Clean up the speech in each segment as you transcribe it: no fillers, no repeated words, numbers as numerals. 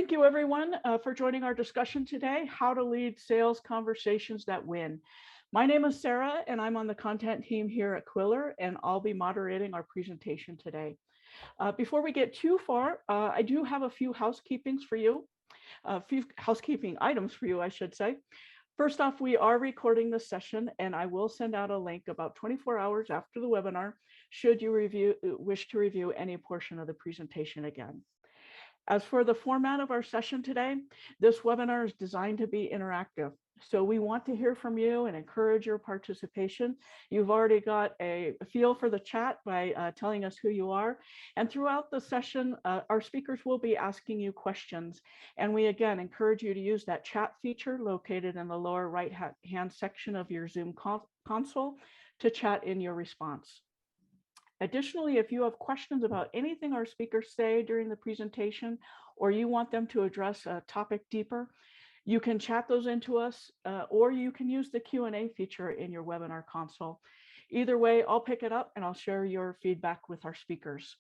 Thank you, everyone, for joining our discussion today, How to Lead Sales Conversations That Win. My name is Sarah, and I'm on the content team here at Qwilr, and I'll be moderating our presentation today. Before we get too far, I do have a few housekeeping items for you, I should say. First off, we are recording this session, and I will send out a link about 24 hours after the webinar, should you wish to review any portion of the presentation again. As for the format of our session today, this webinar is designed to be interactive. So we want to hear from you and encourage your participation. You've already got a feel for the chat by telling us who you are. And throughout the session, our speakers will be asking you questions. And we again encourage you to use that chat feature located in the lower right-hand section of your Zoom console to chat in your response. Additionally, if you have questions about anything our speakers say during the presentation, or you want them to address a topic deeper, you can chat those into us, or you can use the Q&A feature in your webinar console. Either way, I'll pick it up and I'll share your feedback with our speakers.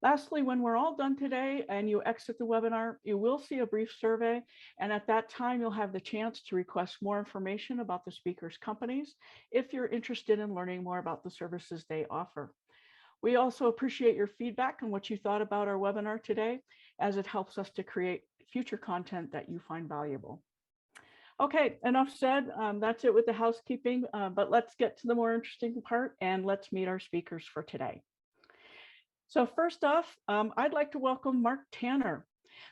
Lastly, when we're all done today and you exit the webinar, you will see a brief survey. And at that time, you'll have the chance to request more information about the speakers' companies if you're interested in learning more about the services they offer. We also appreciate your feedback on what you thought about our webinar today, as it helps us to create future content that you find valuable. Okay, enough said. That's it with the housekeeping, but let's get to the more interesting part and let's meet our speakers for today. So first off, I'd like to welcome Mark Tanner.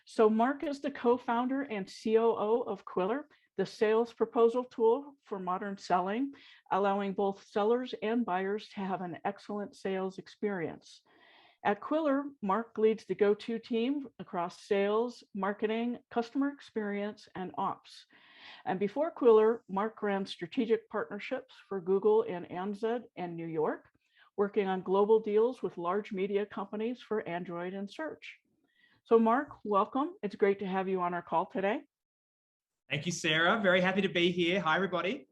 So Mark is the co-founder and COO of Qwilr, the sales proposal tool for modern selling, allowing both sellers and buyers to have an excellent sales experience. At Qwilr, Mark leads the go-to team across sales, marketing, customer experience, and ops. And before Qwilr, Mark ran strategic partnerships for Google in ANZ and New York, working on global deals with large media companies for Android and search. So Mark, welcome. It's great to have you on our call today. Thank you, Sarah. Very happy to be here. Hi, everybody.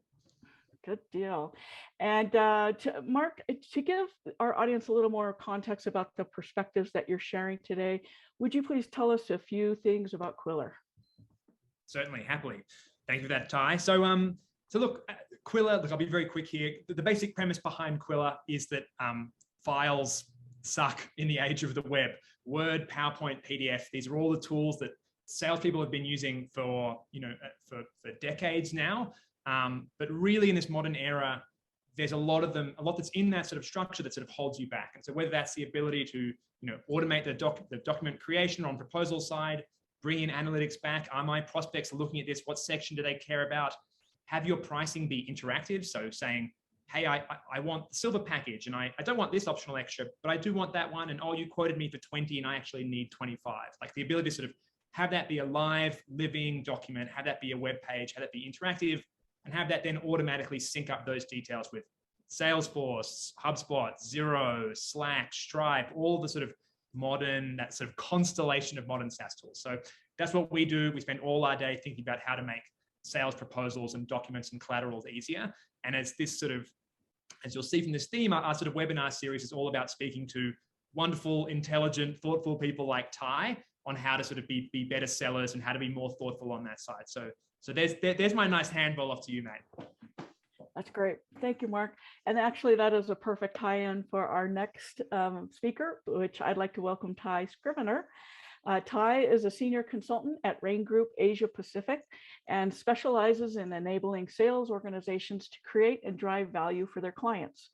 Good deal. And Mark, to give our audience a little more context about the perspectives that you're sharing today, would you please tell us a few things about Qwilr? Certainly, happily. Thank you for that, Tai. So look, Qwilr, look, I'll be very quick here. The basic premise behind Qwilr is that files suck in the age of the web. Word, PowerPoint, PDF, these are all the tools that salespeople have been using for decades now. But really in this modern era, there's a lot that's in that sort of structure that sort of holds you back. And so whether that's the ability to automate the document creation on proposal side, bring in analytics back, are my prospects looking at this, what section do they care about? Have your pricing be interactive. So saying, hey, I want the silver package and I don't want this optional extra, but I do want that one. And oh, you quoted me for 20 and I actually need 25. Like the ability to sort of have that be a live, living document, have that be a web page, have that be interactive, and have that then automatically sync up those details with Salesforce, HubSpot, Xero, Slack, Stripe, all the sort of that sort of constellation of modern SaaS tools. So that's what we do. We spend all our day thinking about how to make sales proposals and documents and collaterals easier. And as you'll see from this theme, our sort of webinar series is all about speaking to wonderful, intelligent, thoughtful people like Tai on how to sort of be better sellers and how to be more thoughtful on that side. So there's my nice handball off to you, mate. That's great. Thank you, Mark. And actually, that is a perfect tie-in for our next speaker, which I'd like to welcome Tai Scrivener. Tai is a senior consultant at Rain Group Asia Pacific and specializes in enabling sales organizations to create and drive value for their clients.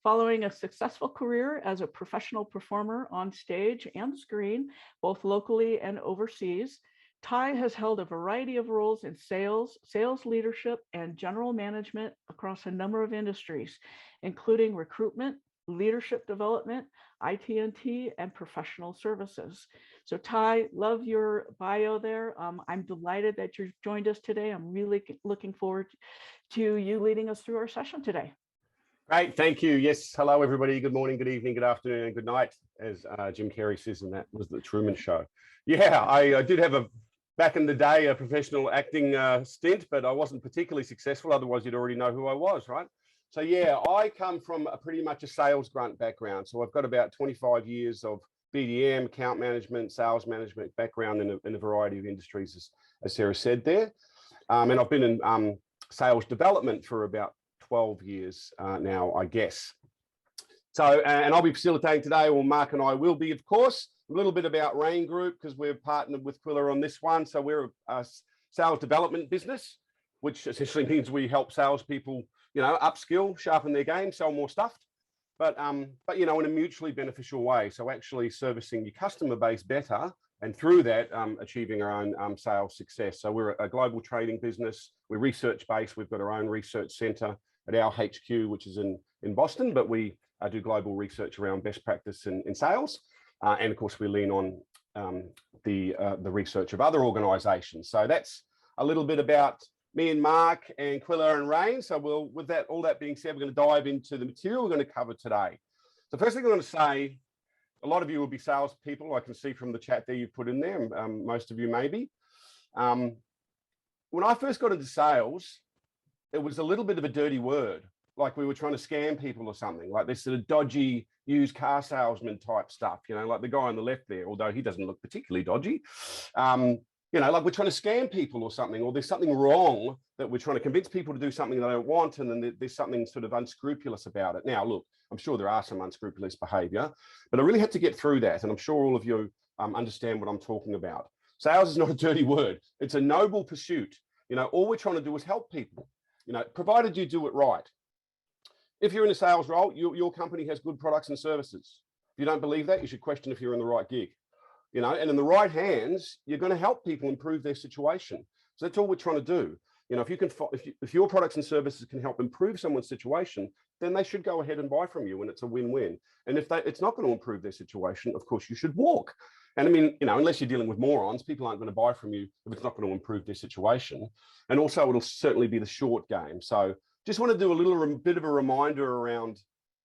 Following a successful career as a professional performer on stage and screen, both locally and overseas, Tai has held a variety of roles in sales, sales leadership, and general management across a number of industries, including recruitment, leadership development, IT&T, and professional services. So Tai, love your bio there. I'm delighted that you've joined us today. I'm really looking forward to you leading us through our session today. Great, thank you. Yes, hello everybody. Good morning, good evening, good afternoon, and good night, as Jim Carrey says, and that was the Truman Show. Yeah, I did have back in the day, a professional acting stint, but I wasn't particularly successful. Otherwise, you'd already know who I was, right? So yeah, I come from pretty much a sales grunt background. So I've got about 25 years of BDM, account management, sales management background in a variety of industries, as Sarah said there. And I've been in sales development for about 12 years now, I guess. So, and I'll be facilitating today, or Mark and I will be, of course. A little bit about Rain Group, because we're partnered with Qwilr on this one. So we're a sales development business, which essentially means we help salespeople, upskill, sharpen their game, sell more stuff. But in a mutually beneficial way. So actually servicing your customer base better, and through that, achieving our own sales success. So we're a global trading business. We're research-based. We've got our own research center at our HQ, which is in Boston, but we do global research around best practice in sales. And of course, we lean on the research of other organizations. So that's a little bit about me and Mark and Qwilr and Rain. So with that, all that being said, we're going to dive into the material we're going to cover today. So first thing I'm going to say, a lot of you will be salespeople. I can see from the chat there you put in there, most of you maybe. When I first got into sales, it was a little bit of a dirty word, like we were trying to scam people or something, like this sort of dodgy used car salesman type stuff, like the guy on the left there, although he doesn't look particularly dodgy. Like we're trying to scam people or something, or there's something wrong that we're trying to convince people to do something they don't want, and then there's something sort of unscrupulous about it. Now, look, I'm sure there are some unscrupulous behavior, but I really had to get through that, and I'm sure all of you understand what I'm talking about. Sales is not a dirty word. It's a noble pursuit. All we're trying to do is help people, provided you do it right. If you're in a sales role, your company has good products and services. If you don't believe that, you should question if you're in the right gig. And in the right hands, you're going to help people improve their situation. So that's all we're trying to do. If your products and services can help improve someone's situation, then they should go ahead and buy from you, and it's a win-win. And if it's not going to improve their situation, of course, you should walk. And I mean, unless you're dealing with morons, people aren't going to buy from you if it's not going to improve their situation. And also, it'll certainly be the short game. So just want to do a bit of a reminder around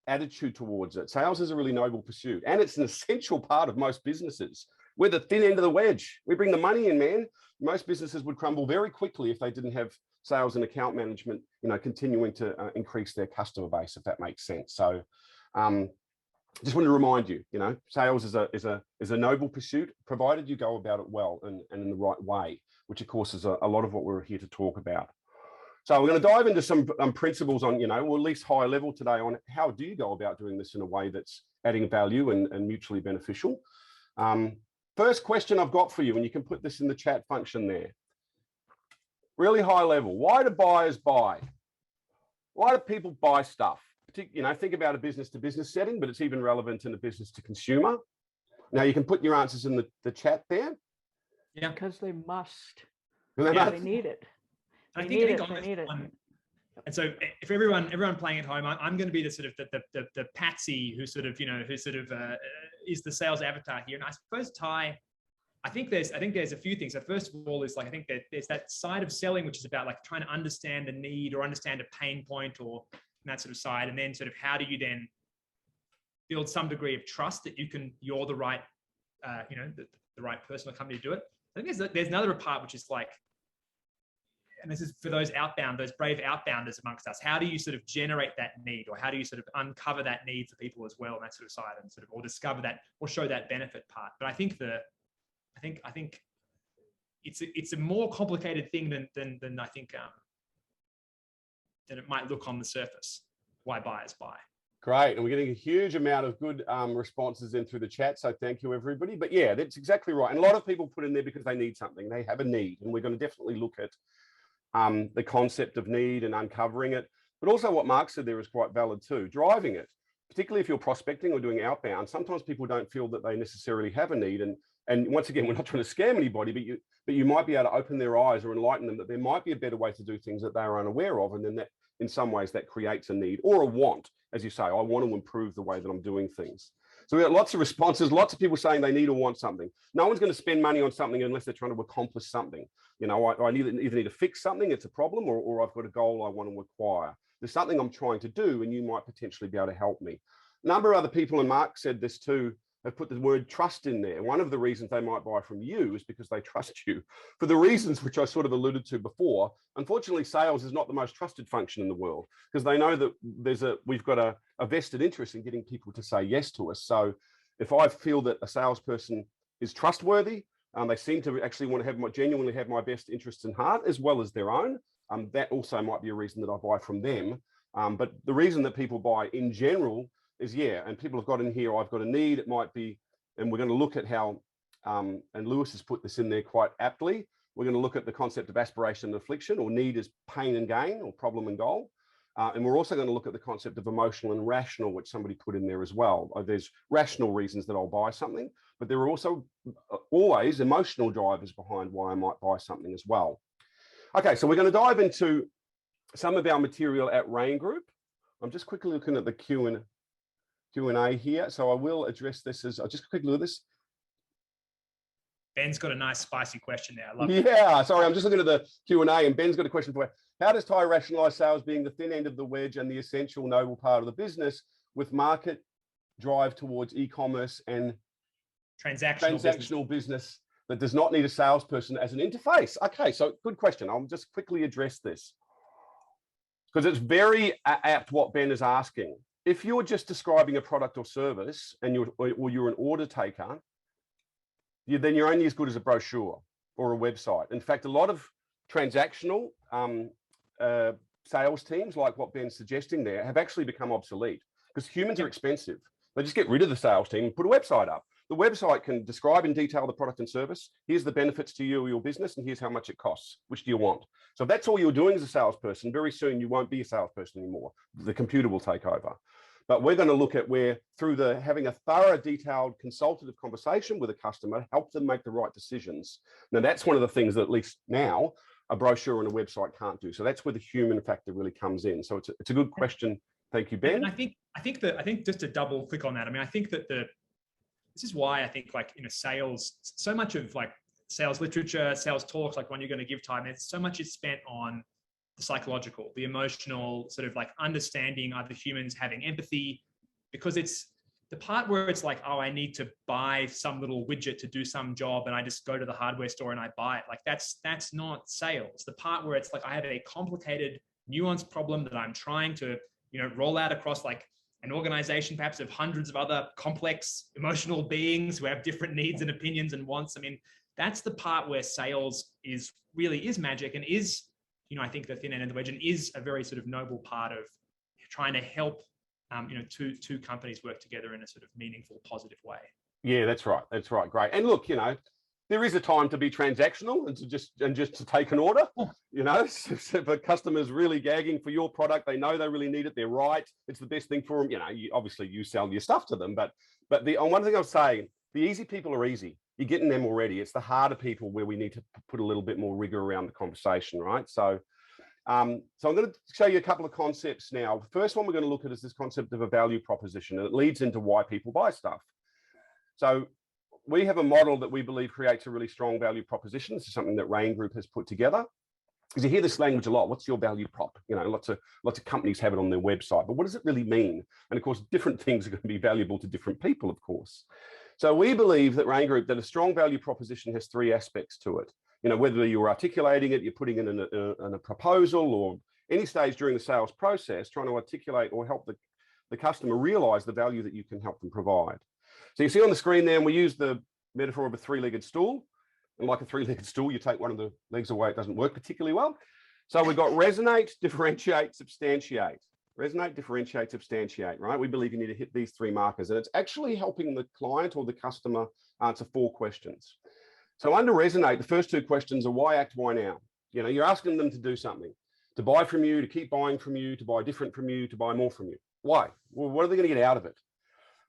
attitude towards it. Sales is a really noble pursuit, and it's an essential part of most businesses. We're the thin end of the wedge. We bring the money in, man. Most businesses would crumble very quickly if they didn't have sales and account management, continuing to increase their customer base, if that makes sense. So just want to remind you, sales is a noble pursuit, provided you go about it well and in the right way, which of course is a lot of what we're here to talk about. So we're going to dive into some principles on, or at least high level today, on how do you go about doing this in a way that's adding value and mutually beneficial. First question I've got for you, and you can put this in the chat function there. Really high level. Why do buyers buy? Why do people buy stuff? Think about a business to business setting, but it's even relevant in a business to consumer. Now you can put your answers in the chat there. Yeah, because they must. Yeah. They need it. I think on this one, and so if everyone playing at home, I'm going to be the sort of the patsy who sort of is the sales avatar here. And I suppose Tai, I think there's a few things. So first of all, is like I think that there's that side of selling which is about like trying to understand a need or understand a pain point or that sort of side, and then sort of how do you then build some degree of trust that you're the right the right person or company to do it. I think there's another part which is like, and this is for those brave outbounders amongst us. How do you sort of generate that need, or how do you sort of uncover that need for people as well, and that sort of side, and sort of, or discover that, or show that benefit part. But I think it's a more complicated thing than I think than it might look on the surface. Why buyers buy. Great, and we're getting a huge amount of good responses in through the chat, so thank you everybody. But yeah, that's exactly right. And a lot of people put in there because they need something. They have a need, and we're going to definitely look at the concept of need and uncovering it, but also what Mark said there is quite valid too, driving it, particularly if you're prospecting or doing outbound. Sometimes people don't feel that they necessarily have a need, and once again, we're not trying to scam anybody, but you might be able to open their eyes or enlighten them that there might be a better way to do things that they are unaware of, and then that in some ways that creates a need or a want. As you say, I want to improve the way that I'm doing things. So we got lots of responses, lots of people saying they need or want something. No one's going to spend money on something unless they're trying to accomplish something. I either need to fix something, it's a problem, or I've got a goal I want to acquire. There's something I'm trying to do, and you might potentially be able to help me. A number of other people, and Mark said this too, have put the word trust in there. One of the reasons they might buy from you is because they trust you. For the reasons which I sort of alluded to before, unfortunately, sales is not the most trusted function in the world, because they know that we've got a vested interest in getting people to say yes to us. So If I feel that a salesperson is trustworthy, they seem to actually want to genuinely have my best interests in heart as well as their own, that also might be a reason that I buy from them. But the reason that people buy in general is, and people have got in here, I've got a need, it might be, and we're going to look at how, and Lewis has put this in there quite aptly, we're going to look at the concept of aspiration and affliction, or need is pain and gain, or problem and goal. And we're also going to look at the concept of emotional and rational, which somebody put in there as well. There's rational reasons that I'll buy something, but there are also always emotional drivers behind why I might buy something as well. Okay, so we're going to dive into some of our material at Rain Group. I'm just quickly looking at the Q&A here. So I will address this as, I'll just quickly look at this. Ben's got a nice spicy question there. I love it. Sorry, I'm just looking at the Q&A, and Ben's got a question for you. How does Tai rationalize sales being the thin end of the wedge and the essential noble part of the business, with market drive towards e-commerce and transactional business that does not need a salesperson as an interface? Okay, so good question. I'll just quickly address this because it's very apt what Ben is asking. If you're just describing a product or service and you're an order taker, then you're only as good as a brochure or a website. In fact, a lot of transactional sales teams, like what Ben's suggesting there, have actually become obsolete because humans are expensive. They just get rid of the sales team and put a website up. The website can describe in detail the product and service. Here's the benefits to you or your business, and here's how much it costs. Which do you want? So if that's all you're doing as a salesperson, very soon you won't be a salesperson anymore. The computer will take over. But we're going to look at where, through having a thorough, detailed, consultative conversation with a customer, help them make the right decisions. Now, that's one of the things that, at least now, a brochure and a website can't do. So that's where the human factor really comes in. So it's a good question. Thank you, Ben. And I think just to double click on that, I mean, I think that this is why I think, like, sales, so much of like sales literature, sales talks, like when you're going to give time, it's so much is spent on the psychological, the emotional, sort of like understanding other humans, having empathy, because it's the part where it's like, oh, I need to buy some little widget to do some job, and I just go to the hardware store and I buy it. Like that's not sales. The part where it's like, I have a complicated, nuanced problem that I'm trying to, roll out across like an organization, perhaps of hundreds of other complex emotional beings who have different needs and opinions and wants. I mean, that's the part where sales really is magic, and is, I think, the thin end of the wedge, and is a very sort of noble part of trying to help, two companies work together in a sort of meaningful, positive way. Yeah, that's right. That's right. Great. And look, there is a time to be transactional and just to take an order. So if a customer's really gagging for your product, they know they really need it, they're right, it's the best thing for them. Obviously you sell your stuff to them, but one thing I'll say, the easy people are easy. You're getting them already. It's the harder people where we need to put a little bit more rigor around the conversation, right? So I'm going to show you a couple of concepts now. The first one we're going to look at is this concept of a value proposition, and it leads into why people buy stuff. So we have a model that we believe creates a really strong value proposition. This is something that Rain Group has put together. Because you hear this language a lot. What's your value prop? Lots of companies have it on their website, but what does it really mean? And of course, different things are going to be valuable to different people, of course. So we believe that Rain Group, that a strong value proposition has three aspects to it. Whether you're articulating it, you're putting it in a proposal, or any stage during the sales process, trying to articulate or help the customer realize the value that you can help them provide. So you see on the screen there, and we use the metaphor of a three-legged stool. And like a three-legged stool, you take one of the legs away, it doesn't work particularly well. So we've got resonate, differentiate, substantiate. Resonate, differentiate, substantiate, right? We believe you need to hit these three markers, and it's actually helping the client or the customer answer 4 questions. So under resonate, the first 2 questions are why act, why now? You're asking them to do something, to buy from you, to keep buying from you, to buy different from you, to buy more from you. Why? Well, what are they going to get out of it?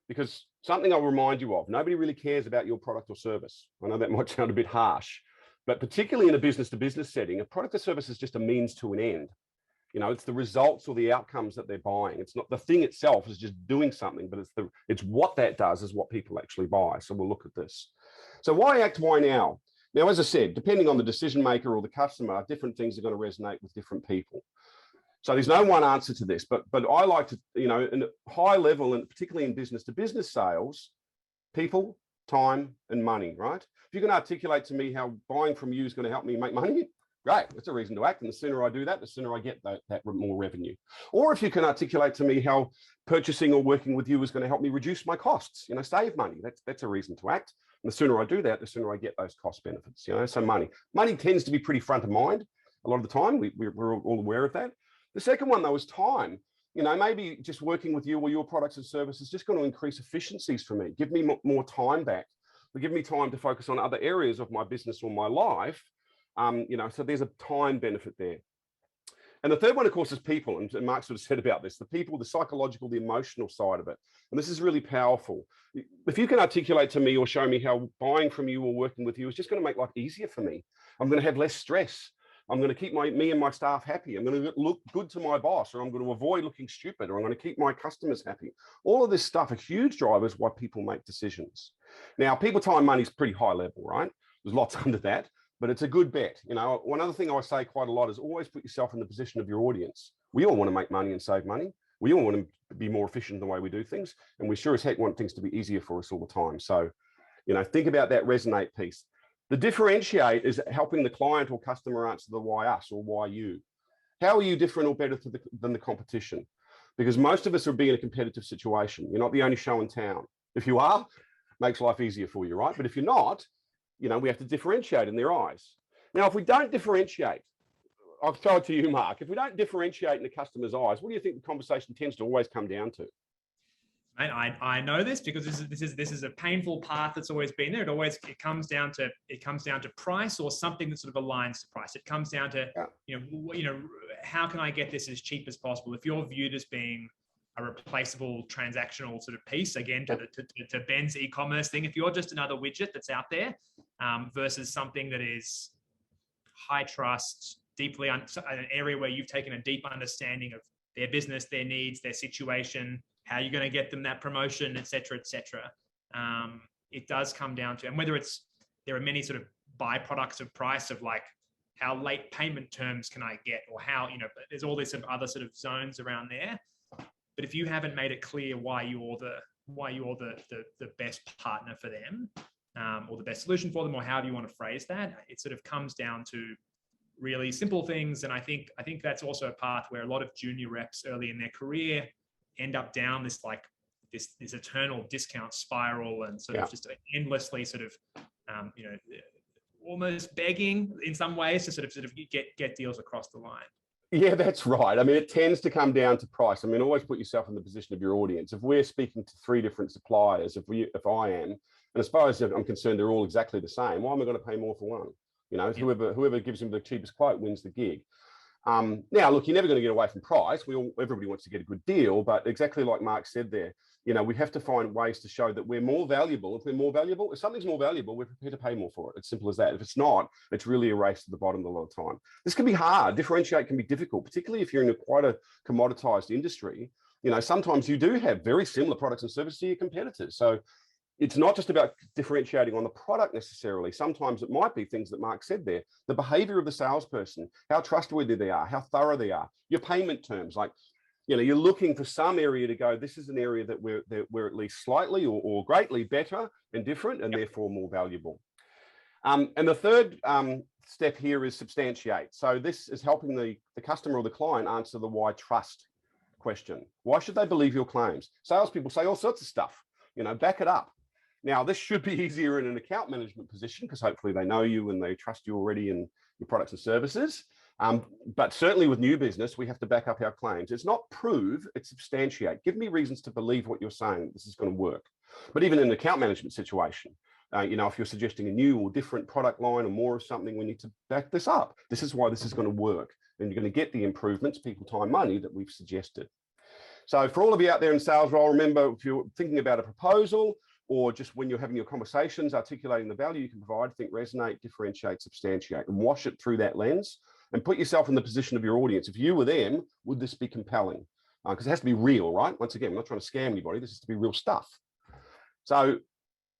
Because something I'll remind you of, nobody really cares about your product or service. I know that might sound a bit harsh, but particularly in a business-to-business setting, a product or service is just a means to an end. It's the results or the outcomes that they're buying. It's not the thing itself is just doing something, but it's what that does is what people actually buy. So we'll look at this. So why act, why now? Now, as I said, depending on the decision maker or the customer, different things are going to resonate with different people. So there's no one answer to this, but I like to, in a high level, and particularly in business to business sales, people, time, and money, right? If you can articulate to me how buying from you is going to help me make money, Great, that's a reason to act. And the sooner I do that, the sooner I get that more revenue. Or if you can articulate to me how purchasing or working with you is going to help me reduce my costs, save money. That's a reason to act. And the sooner I do that, the sooner I get those cost benefits, so money tends to be pretty front of mind a lot of the time. We're all aware of that. The second one though is time. Maybe just working with you or your products and services is just going to increase efficiencies for me, give me more time back, but give me time to focus on other areas of my business or my life. So there's a time benefit there. And the third one, of course, is people. And Mark sort of said about this, the people, the psychological, the emotional side of it. And this is really powerful. If you can articulate to me or show me how buying from you or working with you is just going to make life easier for me. I'm going to have less stress. I'm going to keep me and my staff happy. I'm going to look good to my boss, or I'm going to avoid looking stupid, or I'm going to keep my customers happy. All of this stuff are huge drivers why people make decisions. Now, people, time, money is pretty high level, right? There's lots under that. But it's a good bet. One other thing I say quite a lot is always put yourself in the position of your audience. We all want to make money and save money. We all want to be more efficient in the way we do things. And we sure as heck want things to be easier for us all the time. So, think about that resonate piece. The differentiate is helping the client or customer answer the why us or why you. How are you different or better than the competition? Because most of us are being in a competitive situation. You're not the only show in town. If you are, it makes life easier for you, right? But if you're not, we have to differentiate in their eyes. Now, if we don't differentiate, I'll throw it to you, Mark. If we don't differentiate in the customer's eyes, what do you think the conversation tends to always come down to? And I know this because this is a painful path that's always been there. It comes down to price or something that sort of aligns to price. It comes down to how can I get this as cheap as possible? If you're viewed as being a replaceable transactional sort of piece, again, to Ben's e-commerce thing, if you're just another widget that's out there versus something that is high trust, deeply an area where you've taken a deep understanding of their business, their needs, their situation, how you're going to get them that promotion, et cetera, it does come down to, and whether there are many sort of byproducts of price of like how late payment terms can I get, or how, but there's all these sort of other sort of zones around there. But if you haven't made it clear why you're the best partner for them, or the best solution for them, or however you want to phrase that, it sort of comes down to really simple things. And I think that's also a path where a lot of junior reps early in their career end up down this eternal discount spiral and sort of just endlessly sort of almost begging in some ways to sort of get deals across the line. Yeah, that's right. I mean, it tends to come down to price. I mean, always put yourself in the position of your audience. If we're speaking to 3 different suppliers, if I am, and as far as I'm concerned, they're all exactly the same, why am I going to pay more for one? Whoever gives them the cheapest quote wins the gig. Now, look, you're never going to get away from price. Everybody wants to get a good deal, but exactly like Mark said there, we have to find ways to show that we're more valuable. If something's more valuable, we're prepared to pay more for it. It's simple as that. If it's not, it's really a race to the bottom a lot of time. This can be hard. Differentiate can be difficult, particularly if you're in quite a commoditized industry. Sometimes you do have very similar products and services to your competitors. So it's not just about differentiating on the product necessarily. Sometimes it might be things that Mark said there, the behavior of the salesperson, how trustworthy they are, how thorough they are, your payment terms. Like, you're looking for some area to go, this is an area that we're at least slightly or greatly better and different, and therefore more valuable. And the third step here is substantiate. So this is helping the customer or the client answer the why trust question. Why should they believe your claims? Salespeople say all sorts of stuff, back it up. Now, this should be easier in an account management position because hopefully they know you and they trust you already in your products and services. But certainly with new business, we have to back up our claims. It's not prove, it's substantiate. Give me reasons to believe what you're saying, this is going to work. But even in an account management situation, if you're suggesting a new or different product line or more of something, we need to back this up. This is why this is going to work. And you're going to get the improvements, people, time, money that we've suggested. So for all of you out there in sales role, remember, if you're thinking about a proposal, or just when you're having your conversations, articulating the value you can provide, think resonate, differentiate, substantiate, and wash it through that lens and put yourself in the position of your audience. If you were them, would this be compelling? Because it has to be real, right? Once again, I'm not trying to scam anybody. This is to be real stuff. So,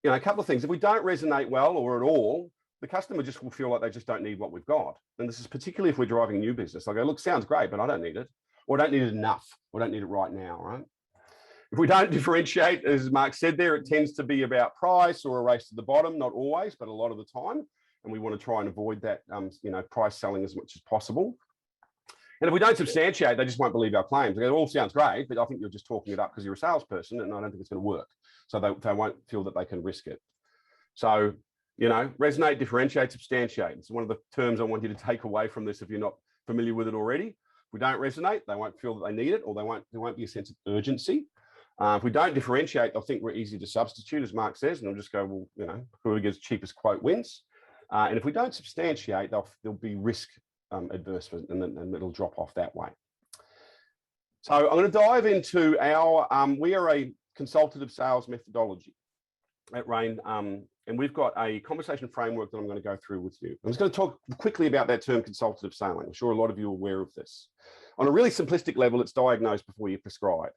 a couple of things. If we don't resonate well or at all, the customer just will feel like they just don't need what we've got. And this is particularly if we're driving a new business. They'll go, look, sounds great, but I don't need it. Or I don't need it enough. Or I don't need it right now, right? If we don't differentiate, as Mark said there, it tends to be about price or a race to the bottom, not always, but a lot of the time. and we want to try and avoid that, price selling as much as possible. And if we don't substantiate, they just won't believe our claims. It all sounds great, but I think you're just talking it up because you're a salesperson, and I don't think it's going to work. So they won't feel that they can risk it. So, resonate, differentiate, substantiate. It's one of the terms I want you to take away from this if you're not familiar with it already. If we don't resonate, they won't feel that they need it, or there won't be a sense of urgency. If we don't differentiate, they'll think we're easy to substitute, as Mark says, and they'll just go, well, whoever gets cheapest quote wins. And if we don't substantiate, there'll be risk adverse, and it'll drop off that way. So I'm going to dive into we are a consultative sales methodology at Rain, and we've got a conversation framework that I'm going to go through with you. I'm just going to talk quickly about that term consultative selling. I'm sure a lot of you are aware of this. On a really simplistic level, it's diagnose before you prescribe.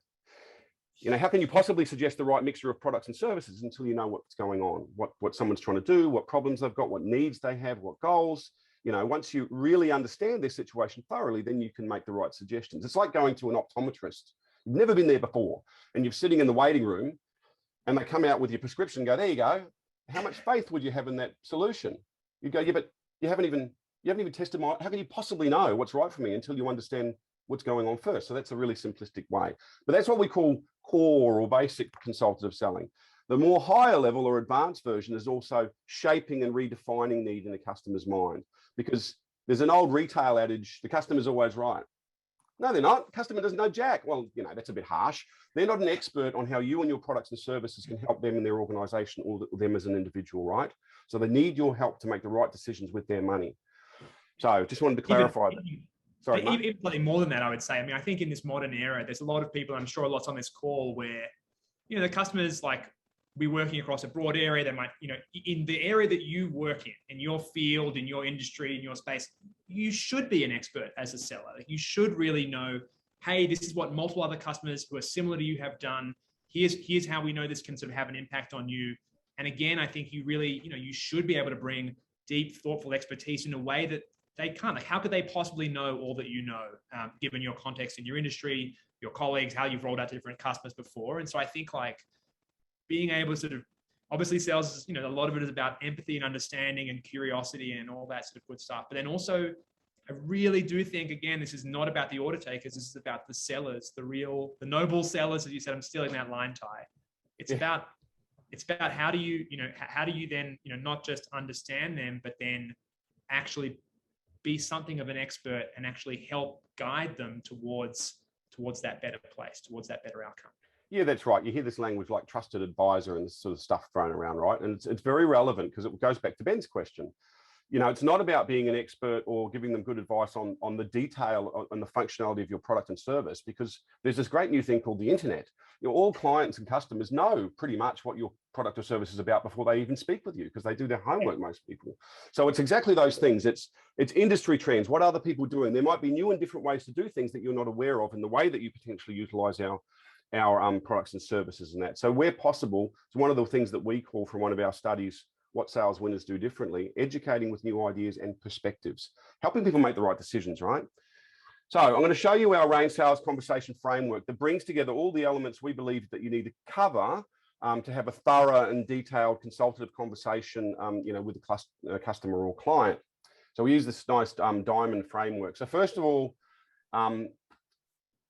How can you possibly suggest the right mixture of products and services until you know what's going on, what someone's trying to do, what problems they've got, what needs they have, what goals. Once you really understand their situation thoroughly, then you can make the right suggestions. It's like going to an optometrist. You've never been there before, and you're sitting in the waiting room, and they come out with your prescription and go, there you go. How much faith would you have in that solution? You go, yeah, but you haven't even tested how can you possibly know what's right for me until you understand what's going on first? So that's a really simplistic way. But that's what we call core or basic consultative selling. The more higher level or advanced version is also shaping and redefining need in the customer's mind, because there's an old retail adage, the customer's always right. No, they're not. The customer doesn't know jack. Well, that's a bit harsh. They're not an expert on how you and your products and services can help them in their organization or them as an individual, right? So they need your help to make the right decisions with their money. So just wanted to clarify that. Sorry, even slightly more than that, I would say. I think in this modern era, there's a lot of people, I'm sure lots on this call, where, the customers be working across a broad area. They might, in the area that you work in your field, in your industry, in your space, you should be an expert as a seller. You should really know, hey, this is what multiple other customers who are similar to you have done. Here's how we know this can sort of have an impact on you. And again, I think you really, you should be able to bring deep, thoughtful expertise in a way that they can't. How could they possibly know all that you know, given your context in your industry, your colleagues, how you've rolled out to different customers before? And so I think being able to sort of, obviously sales is, a lot of it is about empathy and understanding and curiosity and all that sort of good stuff. But then also, I really do think, again, this is not about the order takers. This is about the sellers, the noble sellers, as you said. I'm stealing that line, Tai. It's about how do you then, not just understand them, but then actually be something of an expert and actually help guide them towards that better place, towards that better outcome. Yeah, that's right. You hear this language like trusted advisor and this sort of stuff thrown around, right? And it's very relevant because it goes back to Ben's question. It's not about being an expert or giving them good advice on the detail and the functionality of your product and service, because there's this great new thing called the internet. All clients and customers know pretty much what your product or service is about before they even speak with you, because they do their homework, most people. So it's exactly those things. It's industry trends. What are other people doing? There might be new and different ways to do things that you're not aware of in the way that you potentially utilize our products and services and that. So where possible, it's one of the things that we call from one of our studies, what sales winners do differently, educating with new ideas and perspectives, helping people make the right decisions, right? So I'm going to show you our Rain Sales Conversation Framework that brings together all the elements we believe that you need to cover to have a thorough and detailed consultative conversation, with a customer or client. So we use this nice diamond framework. So first of all,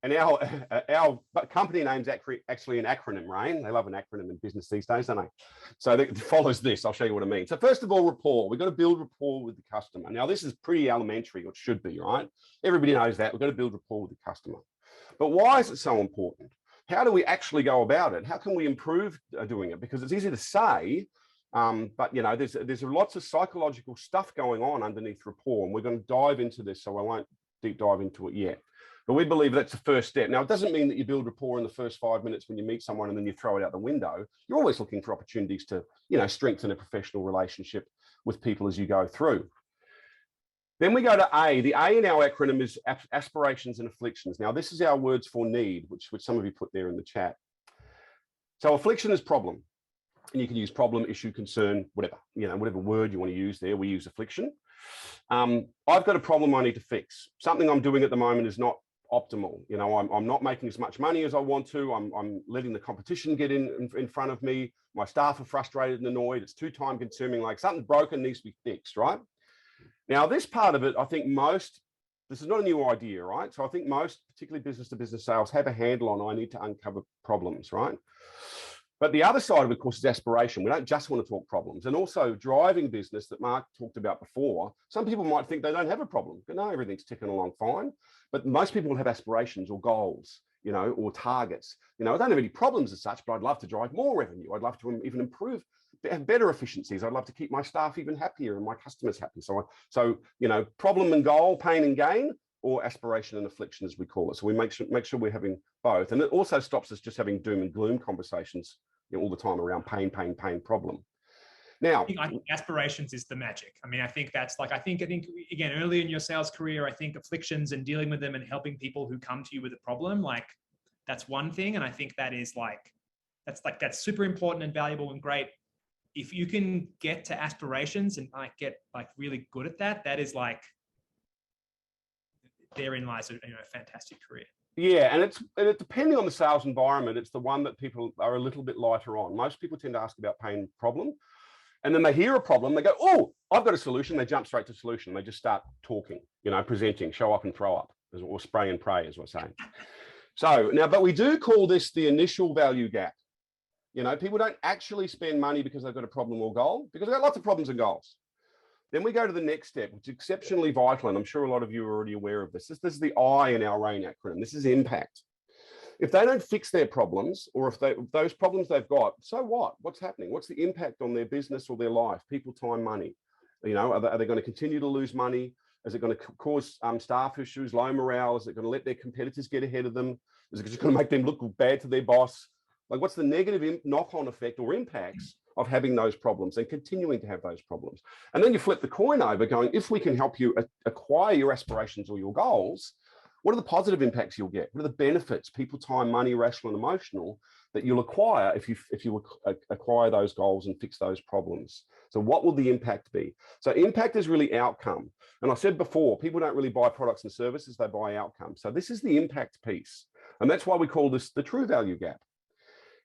and our company name's actually an acronym, Rain. They love an acronym in business these days, don't they? So it follows this. I'll show you what I mean. So first of all, rapport. We've got to build rapport with the customer. Now, this is pretty elementary, or it should be, right? Everybody knows that. We've got to build rapport with the customer. But why is it so important? How do we actually go about it? How can we improve doing it? Because it's easy to say, but there's lots of psychological stuff going on underneath rapport, and we're going to dive into this, so I won't deep dive into it yet. But we believe that's the first step. Now, it doesn't mean that you build rapport in the first 5 minutes when you meet someone and then you throw it out the window. You're always looking for opportunities to, strengthen a professional relationship with people as you go through. Then we go to A. The A in our acronym is aspirations and afflictions. Now, this is our words for need, which some of you put there in the chat. So affliction is problem. And you can use problem, issue, concern, whatever, whatever word you want to use there, we use affliction. I've got a problem I need to fix. Something I'm doing at the moment is not optimal. You know, I'm not making as much money as I want to. I'm letting the competition get in front of me. My staff are frustrated and annoyed. It's too time consuming. Like something's broken, needs to be fixed, right? Now, this part of it, I think this is not a new idea, right? So I think most, particularly business to business sales, have a handle on, I need to uncover problems, right? But the other side of it, of course, is aspiration. We don't just want to talk problems. And also driving business that Mark talked about before, some people might think they don't have a problem. But no, everything's ticking along fine. But most people will have aspirations or goals, you know, or targets. You know, I don't have any problems as such, but I'd love to drive more revenue. I'd love to even improve, have better efficiencies. I'd love to keep my staff even happier and my customers happy. So you know, problem and goal, pain and gain, or aspiration and affliction, as we call it. So we make sure we're having both. And it also stops us just having doom and gloom conversations, you know, all the time around pain, problem. Now, I think aspirations is the magic. I mean, I think that's like, I think again, early in your sales career, I think afflictions and dealing with them and helping people who come to you with a problem, like that's one thing. And I think that is that's super important and valuable and great. If you can get to aspirations and like get like really good at that, that is like, therein lies a fantastic career. Yeah, and it's depending on the sales environment, it's the one that people are a little bit lighter on. Most people tend to ask about pain, problem, and then they hear a problem, they go, oh, I've got a solution. They jump straight to solution. They just start talking, you know, presenting, show up and throw up, or spray and pray, as we're saying. So now, but we do call this the initial value gap. You know, people don't actually spend money because they've got a problem or goal, because they've got lots of problems and goals. Then we go to the next step, which is exceptionally vital, and I'm sure a lot of you are already aware of this. This is the I in our RAIN acronym. This is impact. If they don't fix their problems, or if those problems they've got, so what? What's happening? What's the impact on their business or their life? People, time, money. You know, are they going to continue to lose money? Is it going to cause staff issues, low morale? Is it going to let their competitors get ahead of them? Is it just going to make them look bad to their boss? Like, what's the negative knock-on effect or impacts of having those problems and continuing to have those problems? And then you flip the coin over going, if we can help you acquire your aspirations or your goals, what are the positive impacts you'll get? What are the benefits, people, time, money, rational, and emotional, that you'll acquire if you acquire those goals and fix those problems? So what will the impact be? So impact is really outcome. And I said before, people don't really buy products and services, they buy outcomes. So this is the impact piece. And that's why we call this the true value gap.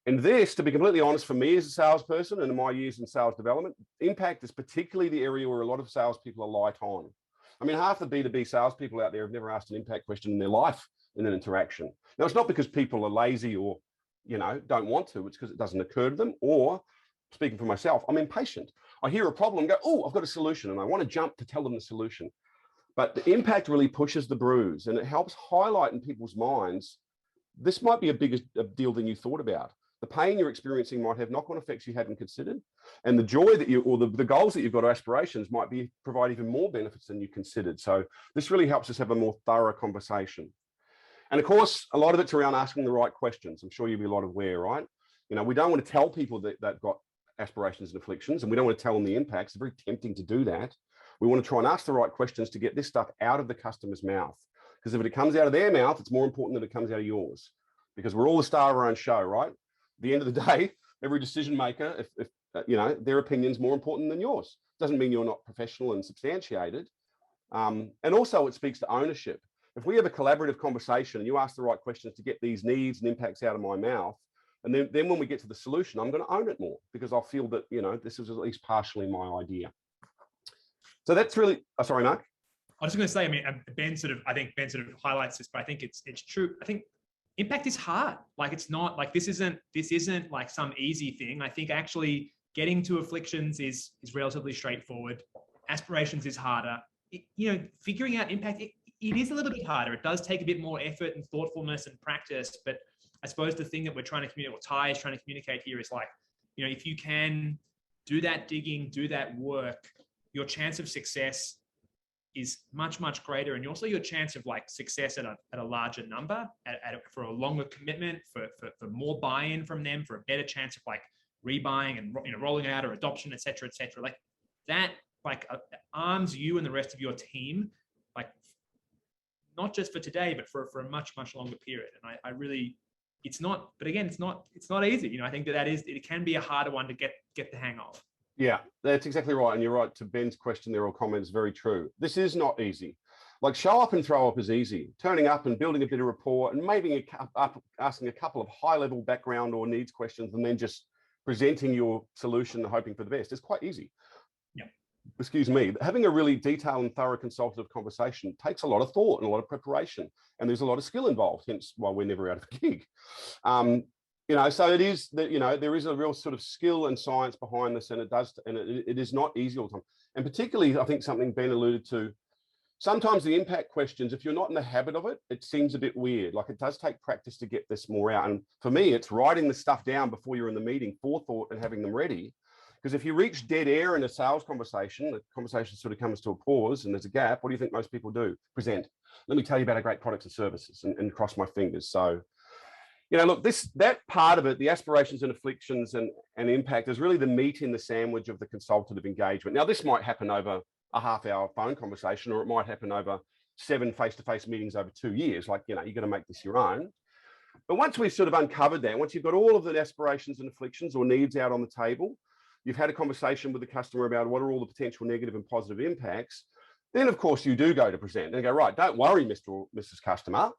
And this, to be completely honest, for me as a salesperson and in my years in sales development, impact is particularly the area where a lot of salespeople are light on. I mean, half the B2B salespeople out there have never asked an impact question in their life in an interaction. Now, it's not because people are lazy or, you know, don't want to. It's because it doesn't occur to them. Or, speaking for myself, I'm impatient. I hear a problem and go, oh, I've got a solution, and I want to jump to tell them the solution. But the impact really pushes the bruise, and it helps highlight in people's minds, this might be a bigger deal than you thought about. The pain you're experiencing might have knock-on effects you hadn't considered. And the joy that or the goals that you've got, or aspirations, might provide even more benefits than you considered. So this really helps us have a more thorough conversation. And of course, a lot of it's around asking the right questions. I'm sure you'll be a lot aware, right? You know, we don't want to tell people that they've got aspirations and afflictions, and we don't want to tell them the impacts. It's very tempting to do that. We want to try and ask the right questions to get this stuff out of the customer's mouth. Because if it comes out of their mouth, it's more important that it comes out of yours. Because we're all the star of our own show, right? At the end of the day, every decision maker, if you know, their opinion's more important than yours. Doesn't mean you're not professional and substantiated. And also it speaks to ownership. If we have a collaborative conversation and you ask the right questions to get these needs and impacts out of my mouth, and then when we get to the solution, I'm going to own it more, because I'll feel that, you know, this is at least partially my idea. So that's really, sorry, Mark. I was just going to say, I mean, I think Ben sort of highlights this, but I think it's true. I think impact is hard. Like, it's not like, this isn't like some easy thing. I think actually getting to afflictions is relatively straightforward. Aspirations is harder. You know, figuring out impact, it is a little bit harder. It does take a bit more effort and thoughtfulness and practice. But I suppose the thing that we're trying to communicate, what Tai is trying to communicate here, is like, you know, if you can do that digging, do that work, your chance of success is much, much greater. And also your chance of like success at a larger number, for a longer commitment, for more buy-in from them, for a better chance of like rebuying and, you know, rolling out or adoption, et cetera, like that, like arms you and the rest of your team, like not just for today, but for a much, much longer period. And I really, it's not, but again, it's not easy. You know, I think it can be a harder one to get the hang of. Yeah, that's exactly right. And you're right, to Ben's question there or comment, is very true. This is not easy. Like show up and throw up is easy. Turning up and building a bit of rapport and maybe asking a couple of high-level background or needs questions and then just presenting your solution and hoping for the best is quite easy. Yeah. Excuse me. Having a really detailed and thorough consultative conversation takes a lot of thought and a lot of preparation, and there's a lot of skill involved, hence why we're never out of a gig. You know, so it is that, you know, there is a real sort of skill and science behind this, and it is not easy all the time. And particularly, I think something Ben alluded to, sometimes the impact questions, if you're not in the habit of it, it seems a bit weird. Like it does take practice to get this more out. And for me, it's writing the stuff down before you're in the meeting, forethought, and having them ready. Because if you reach dead air in a sales conversation, the conversation sort of comes to a pause and there's a gap, what do you think most people do? Present. Let me tell you about our great products and services and cross my fingers. So, you know, look, that part of it, the aspirations and afflictions and impact is really the meat in the sandwich of the consultative engagement. Now, this might happen over a half-hour phone conversation, or it might happen over 7 face-to-face meetings over 2 years. Like, you know, you're going to make this your own. But once we've sort of uncovered that, once you've got all of the aspirations and afflictions or needs out on the table, you've had a conversation with the customer about what are all the potential negative and positive impacts, then of course you do go to present and go, right, don't worry, Mr. or Mrs. Customer.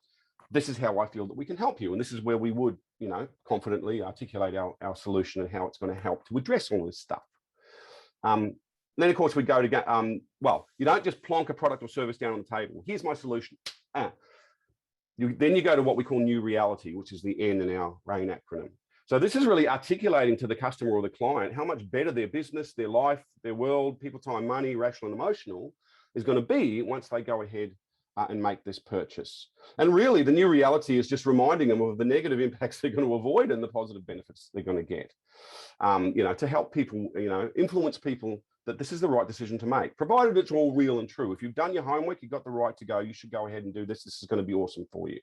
This is how I feel that we can help you. And this is where we would, you know, confidently articulate our solution and how it's going to help to address all this stuff. Then, of course, we go to, well, you don't just plonk a product or service down on the table. Here's my solution. Then you go to what we call new reality, which is the N in our RAIN acronym. So this is really articulating to the customer or the client how much better their business, their life, their world, people, time, money, rational and emotional is going to be once they go ahead and make this purchase. And really, the new reality is just reminding them of the negative impacts they're going to avoid and the positive benefits they're going to get. You know, to help people, you know, influence people that this is the right decision to make, provided it's all real and true. If you've done your homework, you've got the right to go, you should go ahead and do this. This is going to be awesome for you.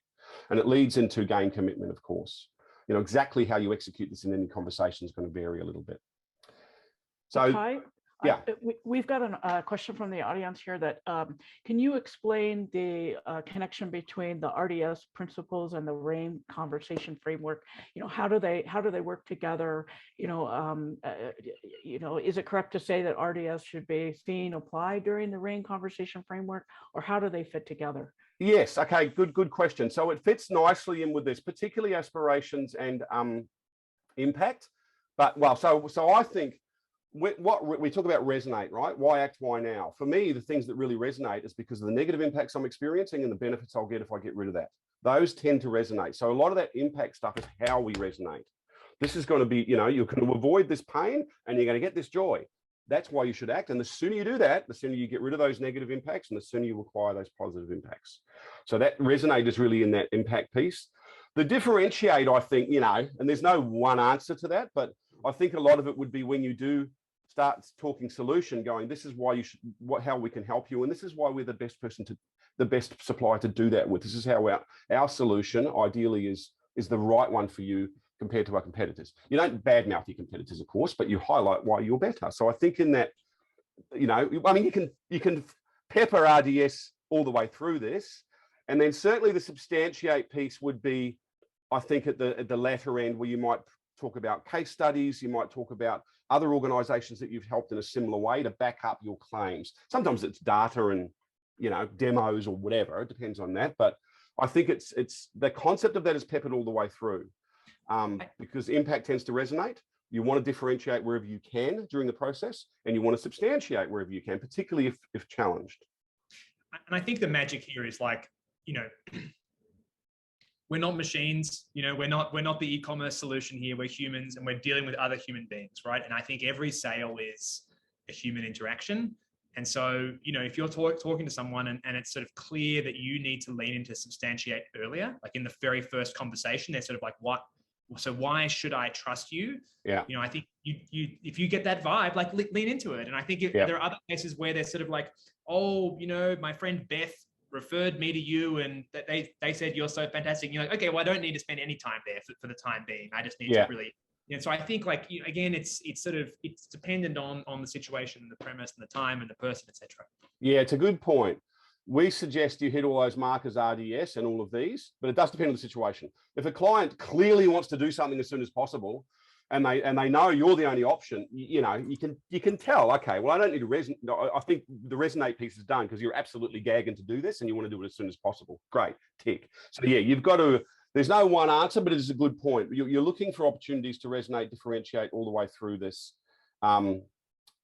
And it leads into gain commitment, of course. You know, exactly how you execute this in any conversation is going to vary a little bit. So, Hi. yeah. We've got a question from the audience here that can you explain the connection between the RDS principles and the RAIN conversation framework? You know, how do they work together? You know, is it correct to say that RDS should be seen applied during the RAIN conversation framework, or how do they fit together? Yes. Okay. Good question. So it fits nicely in with this, particularly aspirations and impact. But well, so I think. What we talk about resonate, right? Why act, why now? For me, the things that really resonate is because of the negative impacts I'm experiencing and the benefits I'll get if I get rid of that. Those tend to resonate. So a lot of that impact stuff is how we resonate. This is going to be, you know, you're going to avoid this pain and you're going to get this joy. That's why you should act. And the sooner you do that, the sooner you get rid of those negative impacts and the sooner you acquire those positive impacts. So that resonate is really in that impact piece. The differentiate, I think, you know, and there's no one answer to that, but I think a lot of it would be when you do start talking solution, going, this is why you should, how we can help you, and this is why we're the best supplier to do that with. This is how our solution ideally is the right one for you compared to our competitors. You don't badmouth your competitors, of course, but you highlight why you're better. So I think in that, you know, I mean, you can pepper RDS all the way through this, and then certainly the substantiate piece would be, I think, at the latter end, where you might talk about case studies, you might talk about other organizations that you've helped in a similar way to back up your claims. Sometimes it's data and, you know, demos or whatever, it depends on that. But I think it's the concept of that is peppered all the way through because impact tends to resonate. You want to differentiate wherever you can during the process, and you want to substantiate wherever you can, particularly if challenged. And I think the magic here is like, you know, we're not machines, you know, we're not the e-commerce solution here. We're humans and we're dealing with other human beings, right? And I think every sale is a human interaction. And so, you know, if you're talking to someone and it's sort of clear that you need to lean into substantiate earlier, like in the very first conversation, they're sort of like, so why should I trust you? Yeah. You know, I think if you get that vibe, like lean into it. And I think there are other cases where they're sort of like, oh, you know, my friend Beth referred me to you and that they said you're so fantastic. You're like, okay, well, I don't need to spend any time there for the time being. I just need to really, you know, so I think like, again, it's dependent on the situation and the premise and the time and the person, etc. Yeah, it's a good point. We suggest you hit all those markers, RDS and all of these, but it does depend on the situation. If a client clearly wants to do something as soon as possible, and they know you're the only option, you know, you can tell, okay, well, I don't need to resonate. I think the resonate piece is done because you're absolutely gagging to do this and you want to do it as soon as possible. Great, tick. So yeah, you've got to, there's no one answer, but it is a good point. You're looking for opportunities to resonate, differentiate all the way through this, you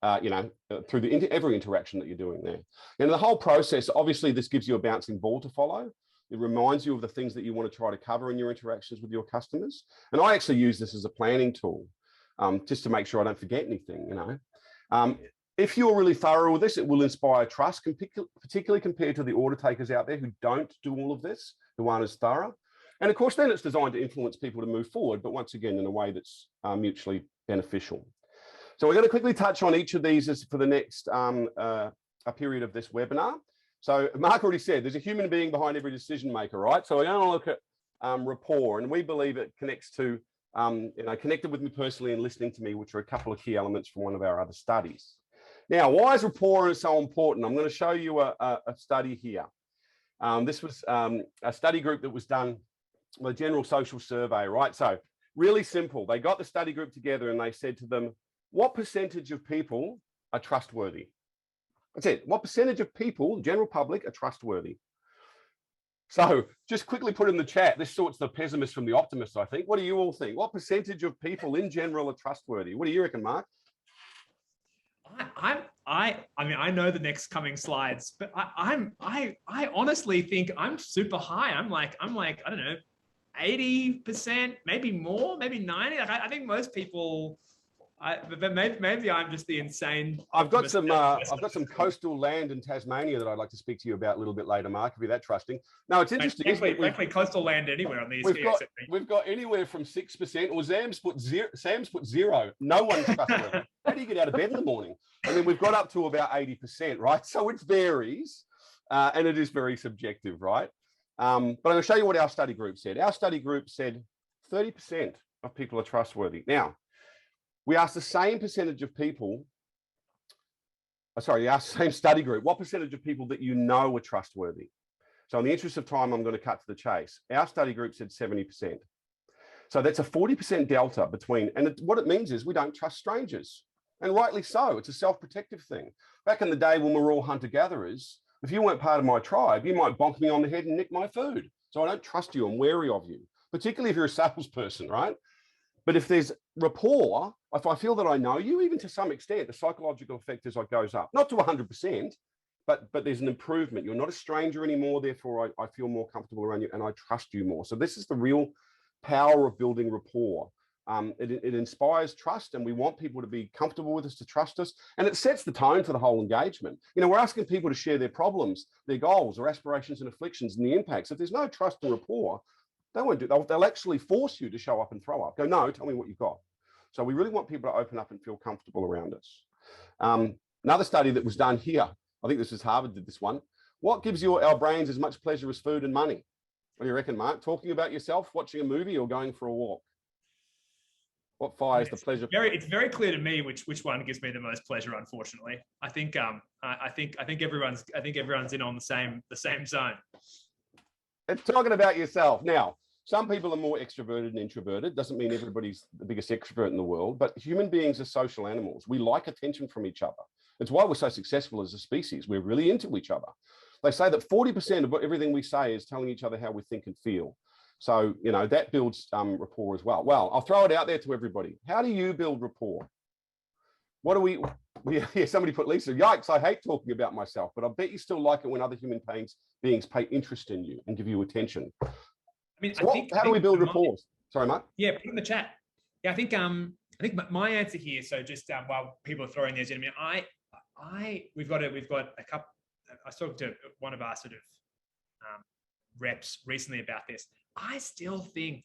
know, through every interaction that you're doing there. And the whole process, obviously, this gives you a bouncing ball to follow. It reminds you of the things that you want to try to cover in your interactions with your customers. And I actually use this as a planning tool, just to make sure I don't forget anything, you know. If you're really thorough with this, it will inspire trust, particularly compared to the order takers out there who don't do all of this, who aren't as thorough. And of course, then it's designed to influence people to move forward, but once again, in a way that's mutually beneficial. So we're going to quickly touch on each of these as for the next a period of this webinar. So Mark already said there's a human being behind every decision maker, right? So we're going to look at rapport, and we believe it connects to, you know, connected with me personally and listening to me, which are a couple of key elements from one of our other studies. Now, why is rapport so important? I'm going to show you a study here. This was a study group that was done with a general social survey, right? So really simple. They got the study group together and they said to them, what percentage of people are trustworthy? That's it. What percentage of people, the general public, are trustworthy? So just quickly put in the chat, this sorts the pessimist from the optimist, I think. What do you all think? What percentage of people in general are trustworthy? What do you reckon, Mark? I mean, I know the next coming slides, but I honestly think I'm super high. I'm like, I don't know, 80%, maybe more, maybe 90. Like I think most people, but maybe I'm just the insane. I've got some coastal land in Tasmania that I'd like to speak to you about a little bit later, Mark, if you're that trusting. No, it's interesting. Frankly, coastal land anywhere on these. We've got anywhere from 6%, or Sam's put 0. No one's trustworthy. How do you get out of bed in the morning? I mean, we've got up to about 80%, right? So it varies, and it is very subjective, right? But I'm going to show you what our study group said. Our study group said 30% of people are trustworthy. Now, we asked the same percentage of people, we asked the same study group, what percentage of people that you know are trustworthy? So in the interest of time, I'm going to cut to the chase. Our study group said 70%. So that's a 40% delta between, and what it means is we don't trust strangers. And rightly so, it's a self-protective thing. Back in the day when we were all hunter-gatherers, if you weren't part of my tribe, you might bonk me on the head and nick my food. So I don't trust you, I'm wary of you, particularly if you're a salesperson, right? But if there's rapport, if I feel that I know you, even to some extent, the psychological effect is it goes up. Not to 100%, but there's an improvement. You're not a stranger anymore, therefore I feel more comfortable around you and I trust you more. So this is the real power of building rapport. It inspires trust, and we want people to be comfortable with us, to trust us, and it sets the tone for the whole engagement. You know, we're asking people to share their problems, their goals, their aspirations and afflictions and the impacts. If there's no trust and rapport, they won't do. They'll actually force you to show up and throw up. Go, no, tell me what you've got. So we really want people to open up and feel comfortable around us. Another study that was done here, I think this is Harvard did this one. What gives our brains as much pleasure as food and money? What do you reckon, Mark? Talking about yourself, watching a movie, or going for a walk? What fires the pleasure? It's very clear to me which one gives me the most pleasure. Unfortunately, I think everyone's in on the same zone. It's talking about yourself. Now, some people are more extroverted and introverted. Doesn't mean everybody's the biggest extrovert in the world, but human beings are social animals. We like attention from each other. It's why we're so successful as a species. We're really into each other. They say that 40% of everything we say is telling each other how we think and feel. So, you know, that builds rapport as well. Well, I'll throw it out there to everybody. How do you build rapport? What do we, yeah, somebody put, Lisa, yikes, I hate talking about myself, but I bet you still like it when other human beings pay interest in you and give you attention. I mean, so how do we build rapport? Sorry, Mark. Yeah, put in the chat. Yeah, I think my answer here. So just while people are throwing theirs in, I mean, we've got a couple. I was talking to one of our sort of reps recently about this. I still think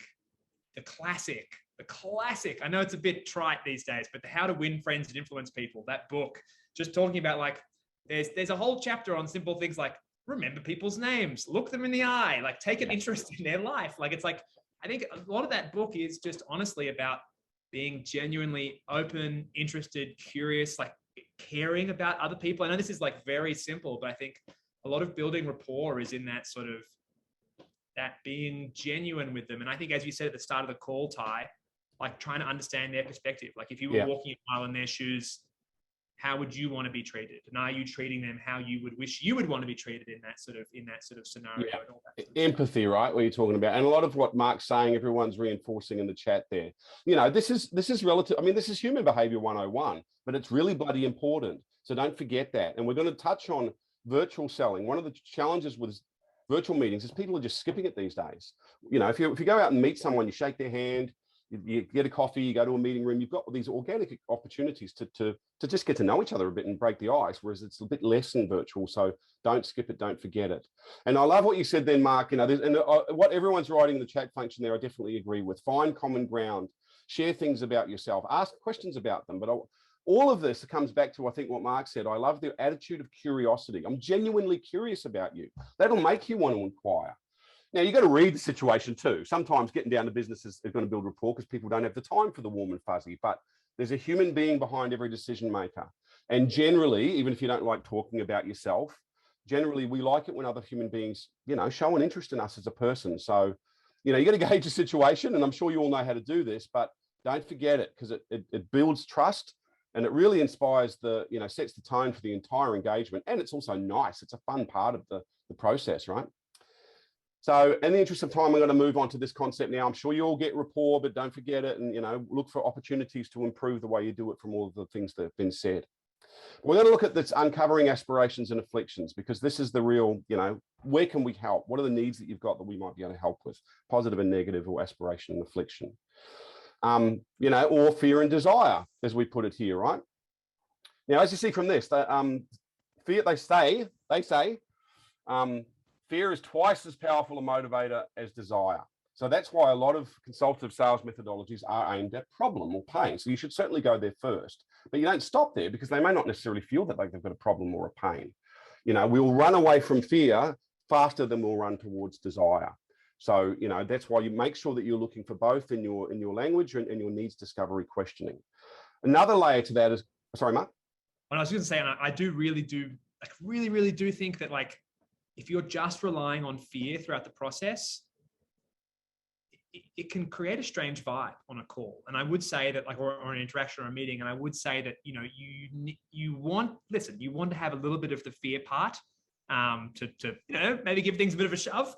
the classic, I know it's a bit trite these days, but the How to Win Friends and Influence People, that book, just talking about like, there's a whole chapter on simple things like remember people's names, look them in the eye, like take an interest in their life. Like, it's like, I think a lot of that book is just honestly about being genuinely open, interested, curious, like caring about other people. I know this is like very simple, but I think a lot of building rapport is in that sort of, that being genuine with them. And I think, as you said at the start of the call, Tai, like trying to understand their perspective. Like if you were walking a mile in their shoes, how would you want to be treated? And are you treating them how you would wish you would want to be treated in that sort of scenario? Yeah. And all that sort of Empathy, stuff. right? What you're talking about. And a lot of what Mark's saying, everyone's reinforcing in the chat there. This is relative. I mean, this is human behavior 101, but it's really bloody important. So don't forget that. And we're going to touch on virtual selling. One of the challenges with virtual meetings is people are just skipping it these days. If you go out and meet someone, you shake their hand, you get a coffee, you go to a meeting room, you've got these organic opportunities to just get to know each other a bit and break the ice, whereas it's a bit less in virtual. So don't skip it, don't forget it. And I love what you said then, Mark, what everyone's writing in the chat function there, I definitely agree with. Find common ground, share things about yourself, ask questions about them. But all of this comes back to, I think, what Mark said. I love the attitude of curiosity. I'm genuinely curious about you. That'll make you want to inquire. Now, you've got to read the situation too. Sometimes getting down to business is going to build rapport because people don't have the time for the warm and fuzzy, but there's a human being behind every decision maker. And generally, even if you don't like talking about yourself, generally we like it when other human beings, show an interest in us as a person. So, you got to gauge the situation, and I'm sure you all know how to do this, but don't forget it, because it builds trust, and it really inspires sets the tone for the entire engagement. And it's also nice. It's a fun part of the process, right? So in the interest of time, I'm going to move on to this concept now. I'm sure you all get rapport, but don't forget it, and look for opportunities to improve the way you do it from all of the things that have been said. We're going to look at this uncovering aspirations and afflictions, because this is the real, where can we help? What are the needs that you've got that we might be able to help with? Positive and negative, or aspiration and affliction. Or fear and desire, as we put it here, right? Now, as you see from this, fear, they say, fear is twice as powerful a motivator as desire. So that's why a lot of consultative sales methodologies are aimed at problem or pain. So you should certainly go there first, but you don't stop there, because they may not necessarily feel that like they've got a problem or a pain. We'll run away from fear faster than we'll run towards desire. So, that's why you make sure that you're looking for both in your language and your needs discovery questioning. Another layer to that is, sorry, Mark. And I was going to say, and I really do think that, like, if you're just relying on fear throughout the process, it can create a strange vibe on a call. And I would say that, like, or an interaction or a meeting, and I would say that, you want to have a little bit of the fear part to maybe give things a bit of a shove.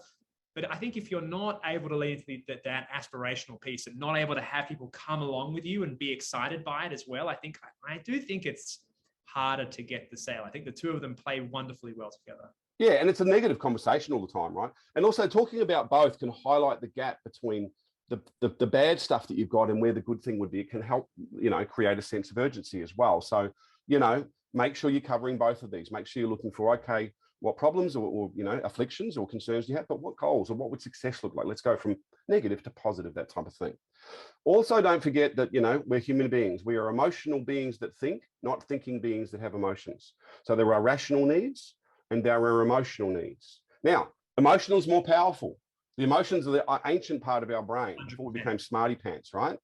But I think if you're not able to lead to that aspirational piece, and not able to have people come along with you and be excited by it as well, I do think it's harder to get the sale. I think the two of them play wonderfully well together. Yeah, and it's a negative conversation all the time, right? And also talking about both can highlight the gap between the bad stuff that you've got and where the good thing would be. It can help, create a sense of urgency as well. So, make sure you're covering both of these. Make sure you're looking for, okay, what problems or afflictions or concerns do you have, but what goals or what would success look like? Let's go from negative to positive, that type of thing. Also, don't forget that, we're human beings. We are emotional beings that think, not thinking beings that have emotions. So there are rational needs and there are emotional needs. Now, emotional is more powerful. The emotions are the ancient part of our brain before we became smarty pants, right?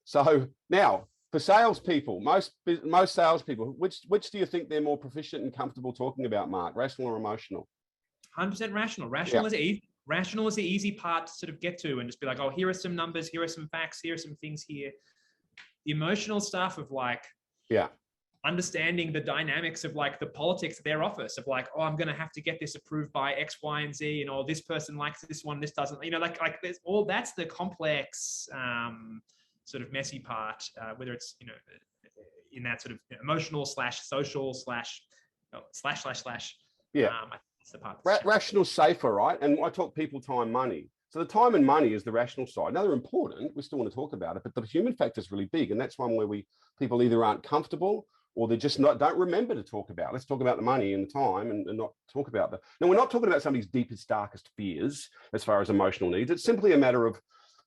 So now, for salespeople, most salespeople, which do you think they're more proficient and comfortable talking about, Mark? Rational or emotional? 100% rational. Rational is easy. Rational is the easy part to sort of get to and just be like, oh, here are some numbers, here are some facts, here are some things here. The emotional stuff of, like, understanding the dynamics of, like, the politics of their office, of, like, oh, I'm going to have to get this approved by X, Y, and Z, and this person likes this one, this doesn't, like there's all, that's the complex, sort of messy part, whether it's, in that sort of emotional / social / slash. Yeah. That's the part. Rational safer, right? And I talk people, time, money. So the time and money is the rational side. Now, they're important. We still want to talk about it, but the human factor is really big. And that's one where people either aren't comfortable or they just don't remember to talk about. Let's talk about the money and the time and not talk about the. Now, we're not talking about somebody's deepest, darkest fears as far as emotional needs. It's simply a matter of,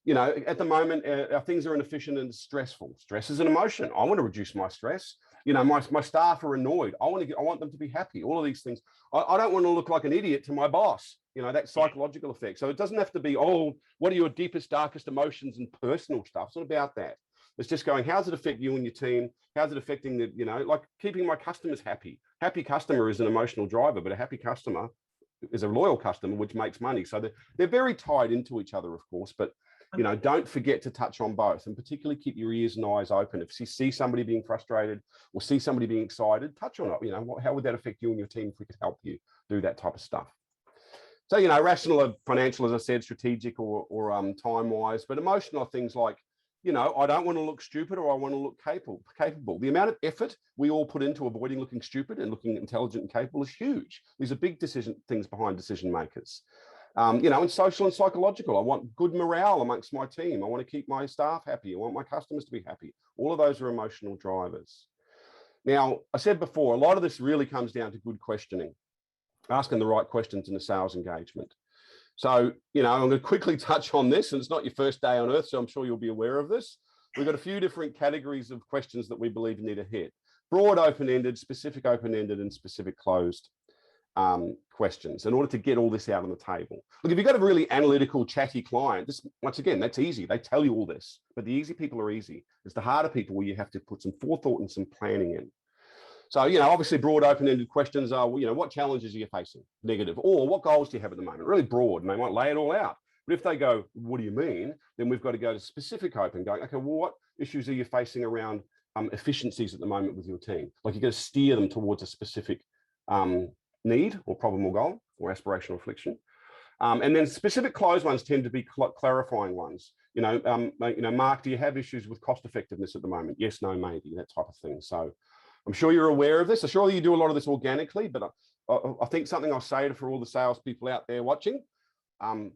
at the moment, our things are inefficient and stressful. Stress is an emotion. I want to reduce my stress. My staff are annoyed. I want them to be happy. All of these things. I don't want to look like an idiot to my boss. That psychological effect. So it doesn't have to be, oh, what are your deepest, darkest emotions and personal stuff? It's not about that. It's just going, how's it affect you and your team? How's it affecting like keeping my customers happy? Happy customer is an emotional driver, but a happy customer is a loyal customer, which makes money. So they're very tied into each other, of course, but You know, don't forget to touch on both, and particularly keep your ears and eyes open. If you see somebody being frustrated or see somebody being excited, touch on it. You know, how would that affect you and your team if we could help you do that type of stuff? So, you know, rational or financial, as I said, strategic or time-wise, but emotional are things like, you know, I don't want to look stupid or I want to look capable. The amount of effort we all put into avoiding looking stupid and looking intelligent and capable is huge. These are big things behind decision makers. You know, and social and psychological. I want good morale amongst my team. I want to keep my staff happy. I want my customers to be happy. All of those are emotional drivers. Now, I said before, a lot of this really comes down to good questioning, asking the right questions in a sales engagement. So, you know, I'm going to quickly touch on this, and it's not your first day on earth, so I'm sure you'll be aware of this. We've got a few different categories of questions that we believe you need to hit. Broad open-ended, specific open-ended, and specific closed questions in order to get all this out on the table. Look, if you've got a really analytical, chatty client, this, once again, that's easy. They tell you all this, but the easy people are easy. It's the harder people where you have to put some forethought and some planning in. So, you know, obviously broad open-ended questions are, you know, what challenges are you facing? Negative. Or what goals do you have at the moment? Really broad, and they might lay it all out. But if they go, what do you mean? Then we've got to go to specific open, going, okay, well, what issues are you facing around efficiencies at the moment with your team? Like, you're going to steer them towards a specific need or problem or goal or aspiration or affliction. And then specific closed ones tend to be clarifying ones. You know, Mark, do you have issues with cost effectiveness at the moment? Yes, no, maybe, that type of thing. So I'm sure you're aware of this. I'm sure you do a lot of this organically, but I think something I'll say for all the salespeople out there watching,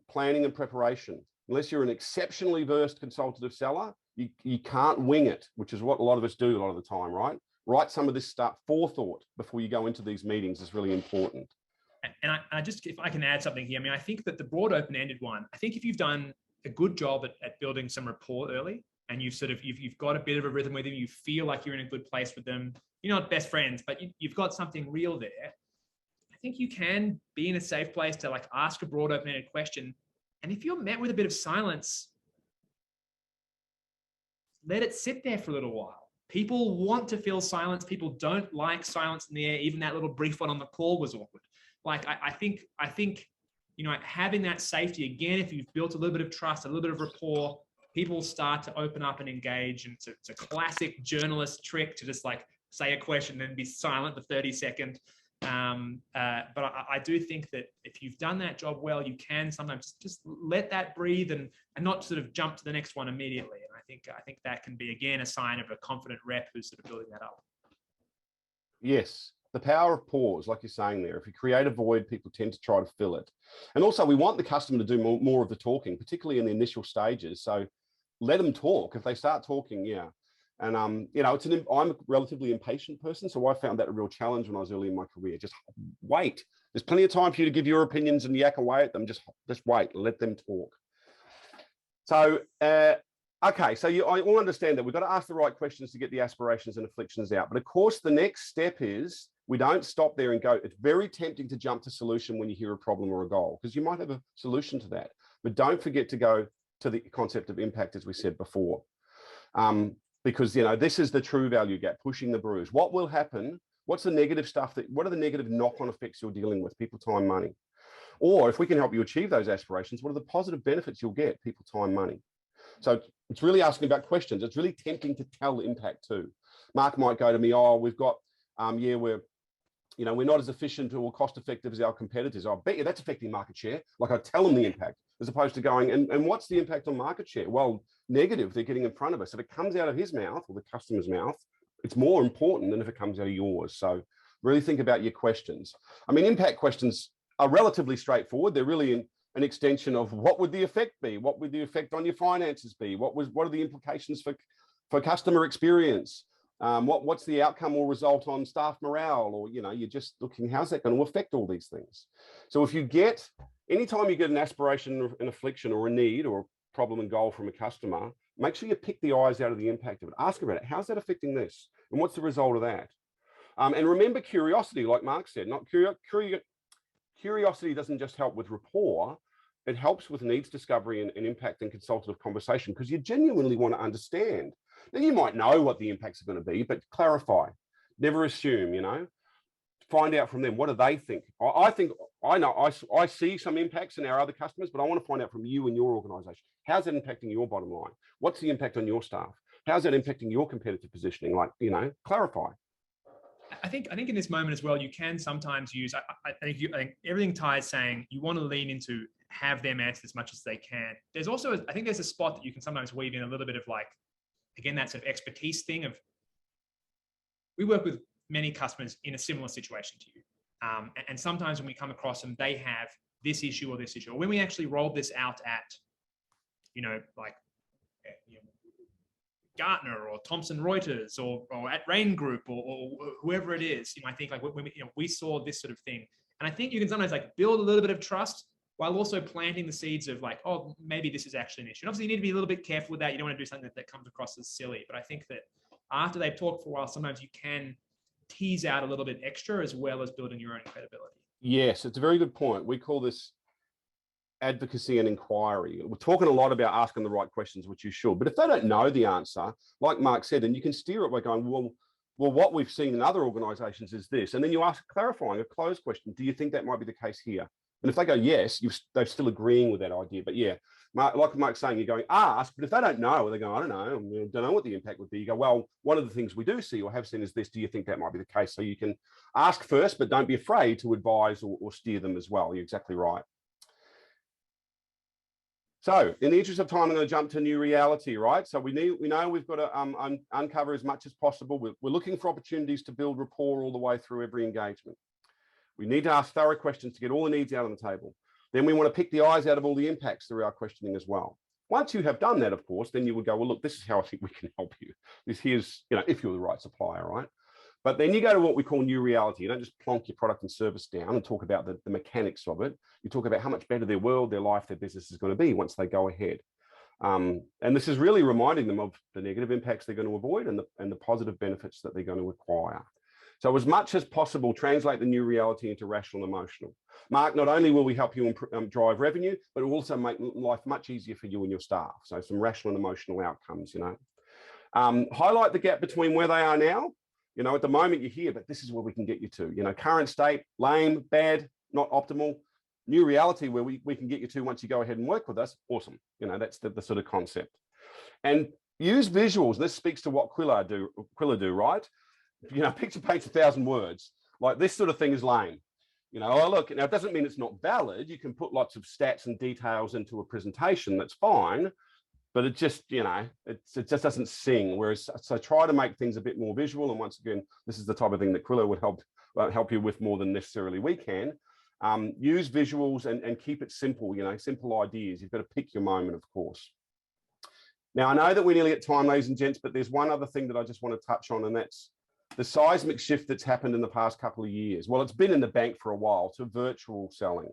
planning and preparation. Unless you're an exceptionally versed consultative seller, you can't wing it, which is what a lot of us do a lot of the time, right? Write some of this stuff, forethought before you go into these meetings is really important. And I just, if I can add something here, I mean, I think that the broad open-ended one, I think if you've done a good job at building some rapport early, and you've got a bit of a rhythm with them, you feel like you're in a good place with them, you're not best friends, but you've got something real there. I think you can be in a safe place to like ask a broad open-ended question. And if you're met with a bit of silence, let it sit there for a little while. People want to feel silence. People don't like silence in the air. Even that little brief one on the call was awkward. Like, I think, you know, having that safety, again, if you've built a little bit of trust, a little bit of rapport, people start to open up and engage. And it's a classic journalist trick to just like say a question and then be silent for 30 seconds. But I do think that if you've done that job well, you can sometimes just let that breathe and not sort of jump to the next one immediately. And I think that can be, again, a sign of a confident rep who's sort of building that up. Yes, the power of pause, like you're saying there. If you create a void, people tend to try to fill it. And also, we want the customer to do more of the talking, particularly in the initial stages. So let them talk. If they start talking, yeah. And you know, I'm a relatively impatient person, so I found that a real challenge when I was early in my career. Just wait. There's plenty of time for you to give your opinions and yak away at them. Just wait. Let them talk. So okay, so I all understand that we've got to ask the right questions to get the aspirations and afflictions out. But of course, the next step is we don't stop there and go. It's very tempting to jump to solution when you hear a problem or a goal, because you might have a solution to that. But don't forget to go to the concept of impact, as we said before. Because, you know, this is the true value gap, pushing the bruise. What will happen? What's the negative stuff what are the negative knock-on effects you're dealing with? People, time, money. Or if we can help you achieve those aspirations, what are the positive benefits you'll get? People, time, money. So it's really asking about questions. It's really tempting to tell impact too. Mark might go to me, oh, we've got, we're not as efficient or cost effective as our competitors. I bet you that's affecting market share. Like, I tell them the impact, as opposed to going, and what's the impact on market share? Well, negative, they're getting in front of us. If it comes out of his mouth or the customer's mouth, it's more important than if it comes out of yours. So really think about your questions. I mean, impact questions are relatively straightforward. They're really an extension of what would the effect be? What would the effect on your finances be? What are the implications for customer experience? What's the outcome or result on staff morale? Or, you know, you're just looking, how's that going to affect all these things? So if you get, anytime you get an aspiration, an affliction, or a need, or problem and goal from a customer, make sure you pick the eyes out of the impact of it. Ask about it. How's that affecting this? And what's the result of that? And remember curiosity, like Mark said, curiosity doesn't just help with rapport, it helps with needs discovery and impact and consultative conversation, because you genuinely want to understand. Now, you might know what the impacts are going to be, but clarify. Never assume, you know. find out from them, what do they think? I think, I know, I see some impacts in our other customers, but I want to find out from you and your organization. How's that impacting your bottom line? What's the impact on your staff? How's that impacting your competitive positioning? Like, clarify. I think in this moment as well, you can sometimes use, I think everything Tai is saying, you want to lean into have them answer as much as they can. There's also, I think there's a spot that you can sometimes weave in a little bit of like, again, that sort of expertise thing of, we work with many customers in a similar situation to you. And sometimes when we come across them, they have this issue or this issue. Or when we actually rolled this out at, Gartner or Thomson Reuters or at Rain Group or whoever it is, I think like when we saw this sort of thing. And I think you can sometimes like build a little bit of trust while also planting the seeds of like, oh, maybe this is actually an issue. And obviously you need to be a little bit careful with that. You don't want to do something that comes across as silly. But I think that after they've talked for a while, sometimes you can tease out a little bit extra as well as building your own credibility. Yes, it's a very good point. We call this advocacy and inquiry. We're talking a lot about asking the right questions, which you should. But if they don't know the answer, like Mark said, and you can steer it by going, well, what we've seen in other organizations is this. And then you ask a clarifying, a closed question. Do you think that might be the case here? And if they go, yes, they're still agreeing with that idea. But yeah, like Mark's saying, you're going, ask, but if they don't know, they go, I don't know what the impact would be. You go, well, one of the things we do see or have seen is this. Do you think that might be the case? So you can ask first, but don't be afraid to advise or steer them as well. You're exactly right. So in the interest of time, I'm going to jump to new reality, right? So we know we've got to uncover as much as possible. We're looking for opportunities to build rapport all the way through every engagement. We need to ask thorough questions to get all the needs out on the table. Then we want to pick the eyes out of all the impacts through our questioning as well. Once you have done that, of course, then you would go, well, look, this is how I think we can help you. Here's, if you're the right supplier, right? But then you go to what we call new reality. You don't just plonk your product and service down and talk about the mechanics of it. You talk about how much better their world, their life, their business is going to be once they go ahead. And this is really reminding them of the negative impacts they're going to avoid and the positive benefits that they're going to acquire. So as much as possible, translate the new reality into rational and emotional. Mark, not only will we help you drive revenue, but it will also make life much easier for you and your staff. So some rational and emotional outcomes, Highlight the gap between where they are now. At the moment you're here, but this is where we can get you to. Current state, lame, bad, not optimal. New reality where we can get you to once you go ahead and work with us. Awesome. That's the sort of concept. And use visuals. This speaks to what Qwilr do, right? Picture paints 1,000 words. Like this sort of thing is lame. Oh, look, now it doesn't mean it's not valid. You can put lots of stats and details into a presentation. That's fine. But it just, it just doesn't sing. Whereas, so try to make things a bit more visual. And once again, this is the type of thing that Qwilr would help you with more than necessarily we can. Use visuals and keep it simple, simple ideas. You've got to pick your moment, of course. Now, I know that we're nearly at time, ladies and gents, but there's one other thing that I just want to touch on, and that's the seismic shift that's happened in the past couple of years. Well, it's been in the bank for a while to virtual selling,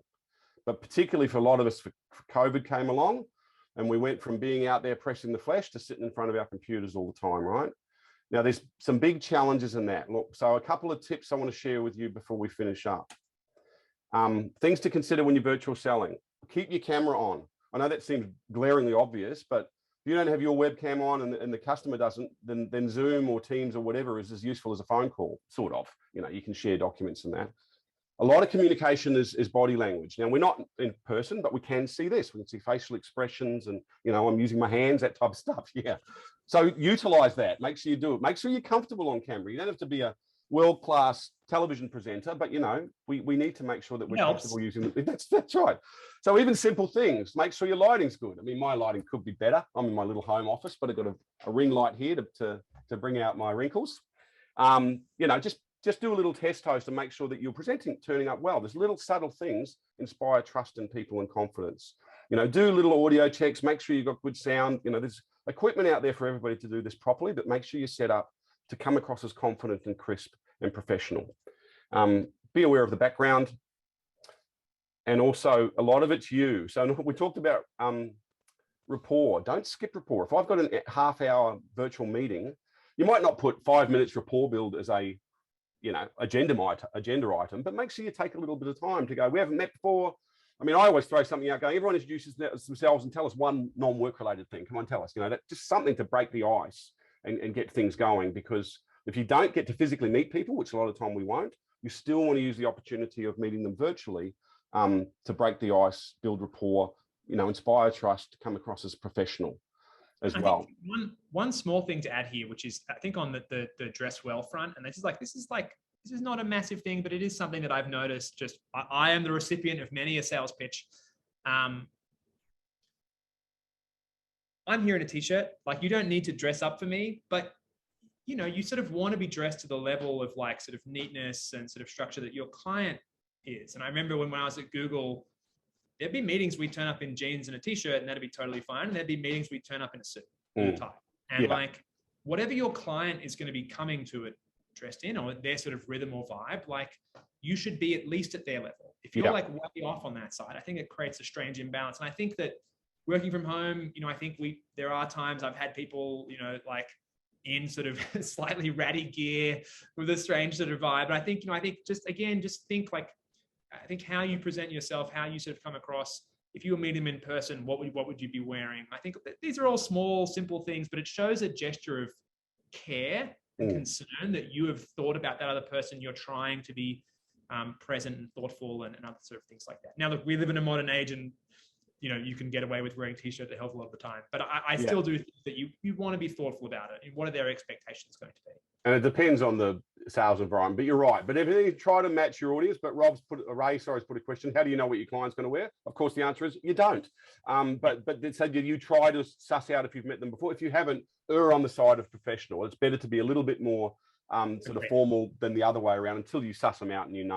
but particularly for a lot of us, COVID came along. And we went from being out there pressing the flesh to sitting in front of our computers all the time, right? Now, there's some big challenges in that. Look, so a couple of tips I want to share with you before we finish up. Things to consider when you're virtual selling. Keep your camera on. I know that seems glaringly obvious, but if you don't have your webcam on and the customer doesn't, then Zoom or Teams or whatever is as useful as a phone call, sort of. You can share documents and that. A lot of communication is body language. Now, we're not in person, but we can see this. We can see facial expressions and, I'm using my hands, that type of stuff. Yeah. So utilize that. Make sure you do it. Make sure you're comfortable on camera. You don't have to be a world-class television presenter, but, we need to make sure that we're comfortable using it. That's right. So even simple things, make sure your lighting's good. I mean, my lighting could be better. I'm in my little home office, but I've got a ring light here to bring out my wrinkles. Just do a little test host and make sure that you're turning up well. There's little subtle things inspire trust in people and confidence. Do little audio checks, make sure you've got good sound. There's equipment out there for everybody to do this properly, but make sure you're set up to come across as confident and crisp and professional. Be aware of the background. And also a lot of it's you. So we talked about rapport. Don't skip rapport. If I've got a half-hour virtual meeting, you might not put 5 minutes rapport build as a agenda item, but make sure you take a little bit of time to go, we haven't met before. I mean, I always throw something out going, everyone introduces themselves and tell us one non-work related thing. Come on, tell us, that's just something to break the ice and get things going. Because if you don't get to physically meet people, which a lot of the time we won't, you still want to use the opportunity of meeting them virtually to break the ice, build rapport, inspire trust, to come across as professional as well. One small thing to add here, which is I think on the dress well front, and this is not a massive thing, but it is something that I've noticed. Just I am the recipient of many a sales pitch. I'm here in a t-shirt. Like, you don't need to dress up for me, but you sort of want to be dressed to the level of like sort of neatness and sort of structure that your client is. And I remember when I was at Google, there'd be meetings we'd turn up in jeans and a t-shirt, and that'd be totally fine. And there'd be meetings we'd turn up in a suit and a tie. And like, whatever your client is going to be coming to it dressed in, or their sort of rhythm or vibe, like, you should be at least at their level. If you're like way off on that side, I think it creates a strange imbalance. And I think that working from home, I think there are times I've had people, like in sort of slightly ratty gear with a strange sort of vibe. But I think, just think like, I think how you present yourself, how you sort of come across. If you were meeting them in person, what would you be wearing? I think these are all small, simple things, but it shows a gesture of care and concern that you have thought about that other person. You're trying to be present and thoughtful and other sort of things like that. Now, look, we live in a modern age, and you can get away with wearing t-shirt a hell of a lot of the time, but I still do think that you want to be thoughtful about it. What are their expectations going to be? And it depends on the sales environment, but you're right. But everything, try to match your audience. But Ray has put a question: how do you know what your client's going to wear? Of course, the answer is you don't. But so you try to suss out if you've met them before. If you haven't, err on the side of professional. It's better to be a little bit more sort of formal than the other way around until you suss them out and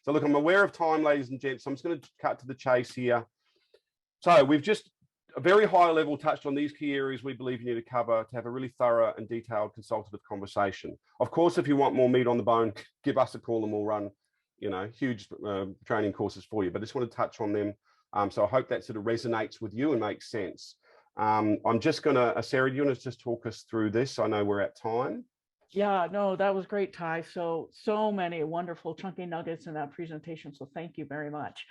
So look, I'm aware of time, ladies and gents. So I'm just going to cut to the chase here. So we've just a very high level touched on these key areas we believe you need to cover to have a really thorough and detailed consultative conversation. Of course, if you want more meat on the bone, give us a call and we'll run, huge training courses for you. But I just want to touch on them. So I hope that sort of resonates with you and makes sense. I'm just going to, Sarah, do you want to just talk us through this? I know we're at time. Yeah, no, that was great, Tai. So many wonderful chunky nuggets in that presentation. So thank you very much.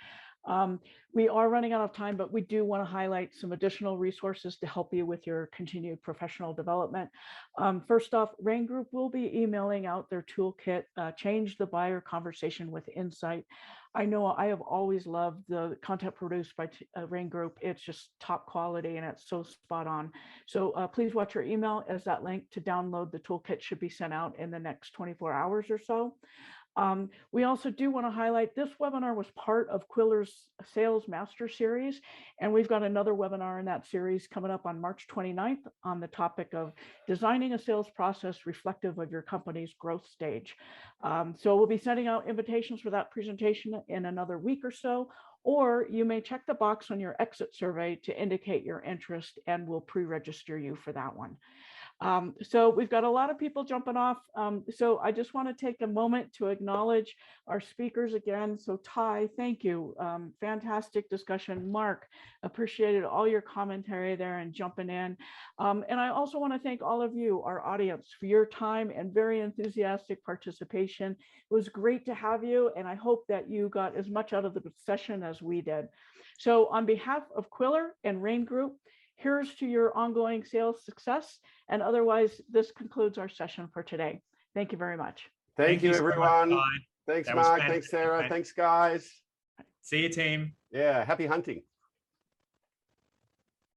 We are running out of time, but we do want to highlight some additional resources to help you with your continued professional development. First off, Rain Group will be emailing out their toolkit, Change the Buyer Conversation with Insight. I know I have always loved the content produced by Rain Group. It's just top quality and it's so spot on. So please watch your email, as that link to download the toolkit should be sent out in the next 24 hours or so. We also do want to highlight this webinar was part of Qwilr's Sales Master Series, and we've got another webinar in that series coming up on March 29th on the topic of designing a sales process reflective of your company's growth stage. So we'll be sending out invitations for that presentation in another week or so, or you may check the box on your exit survey to indicate your interest, and we'll pre-register you for that one. So we've got a lot of people jumping off. So I just want to take a moment to acknowledge our speakers again. So Tai, thank you. Fantastic discussion. Mark, appreciated all your commentary there and jumping in. And I also want to thank all of you, our audience, for your time and very enthusiastic participation. It was great to have you, and I hope that you got as much out of the session as we did. So on behalf of Qwilr and Rain Group, here's to your ongoing sales success. And otherwise, this concludes our session for today. Thank you very much. Thank you, everyone. So much, thanks, Mark. Thanks, Sarah. Thanks, guys. See you, team. Yeah, happy hunting.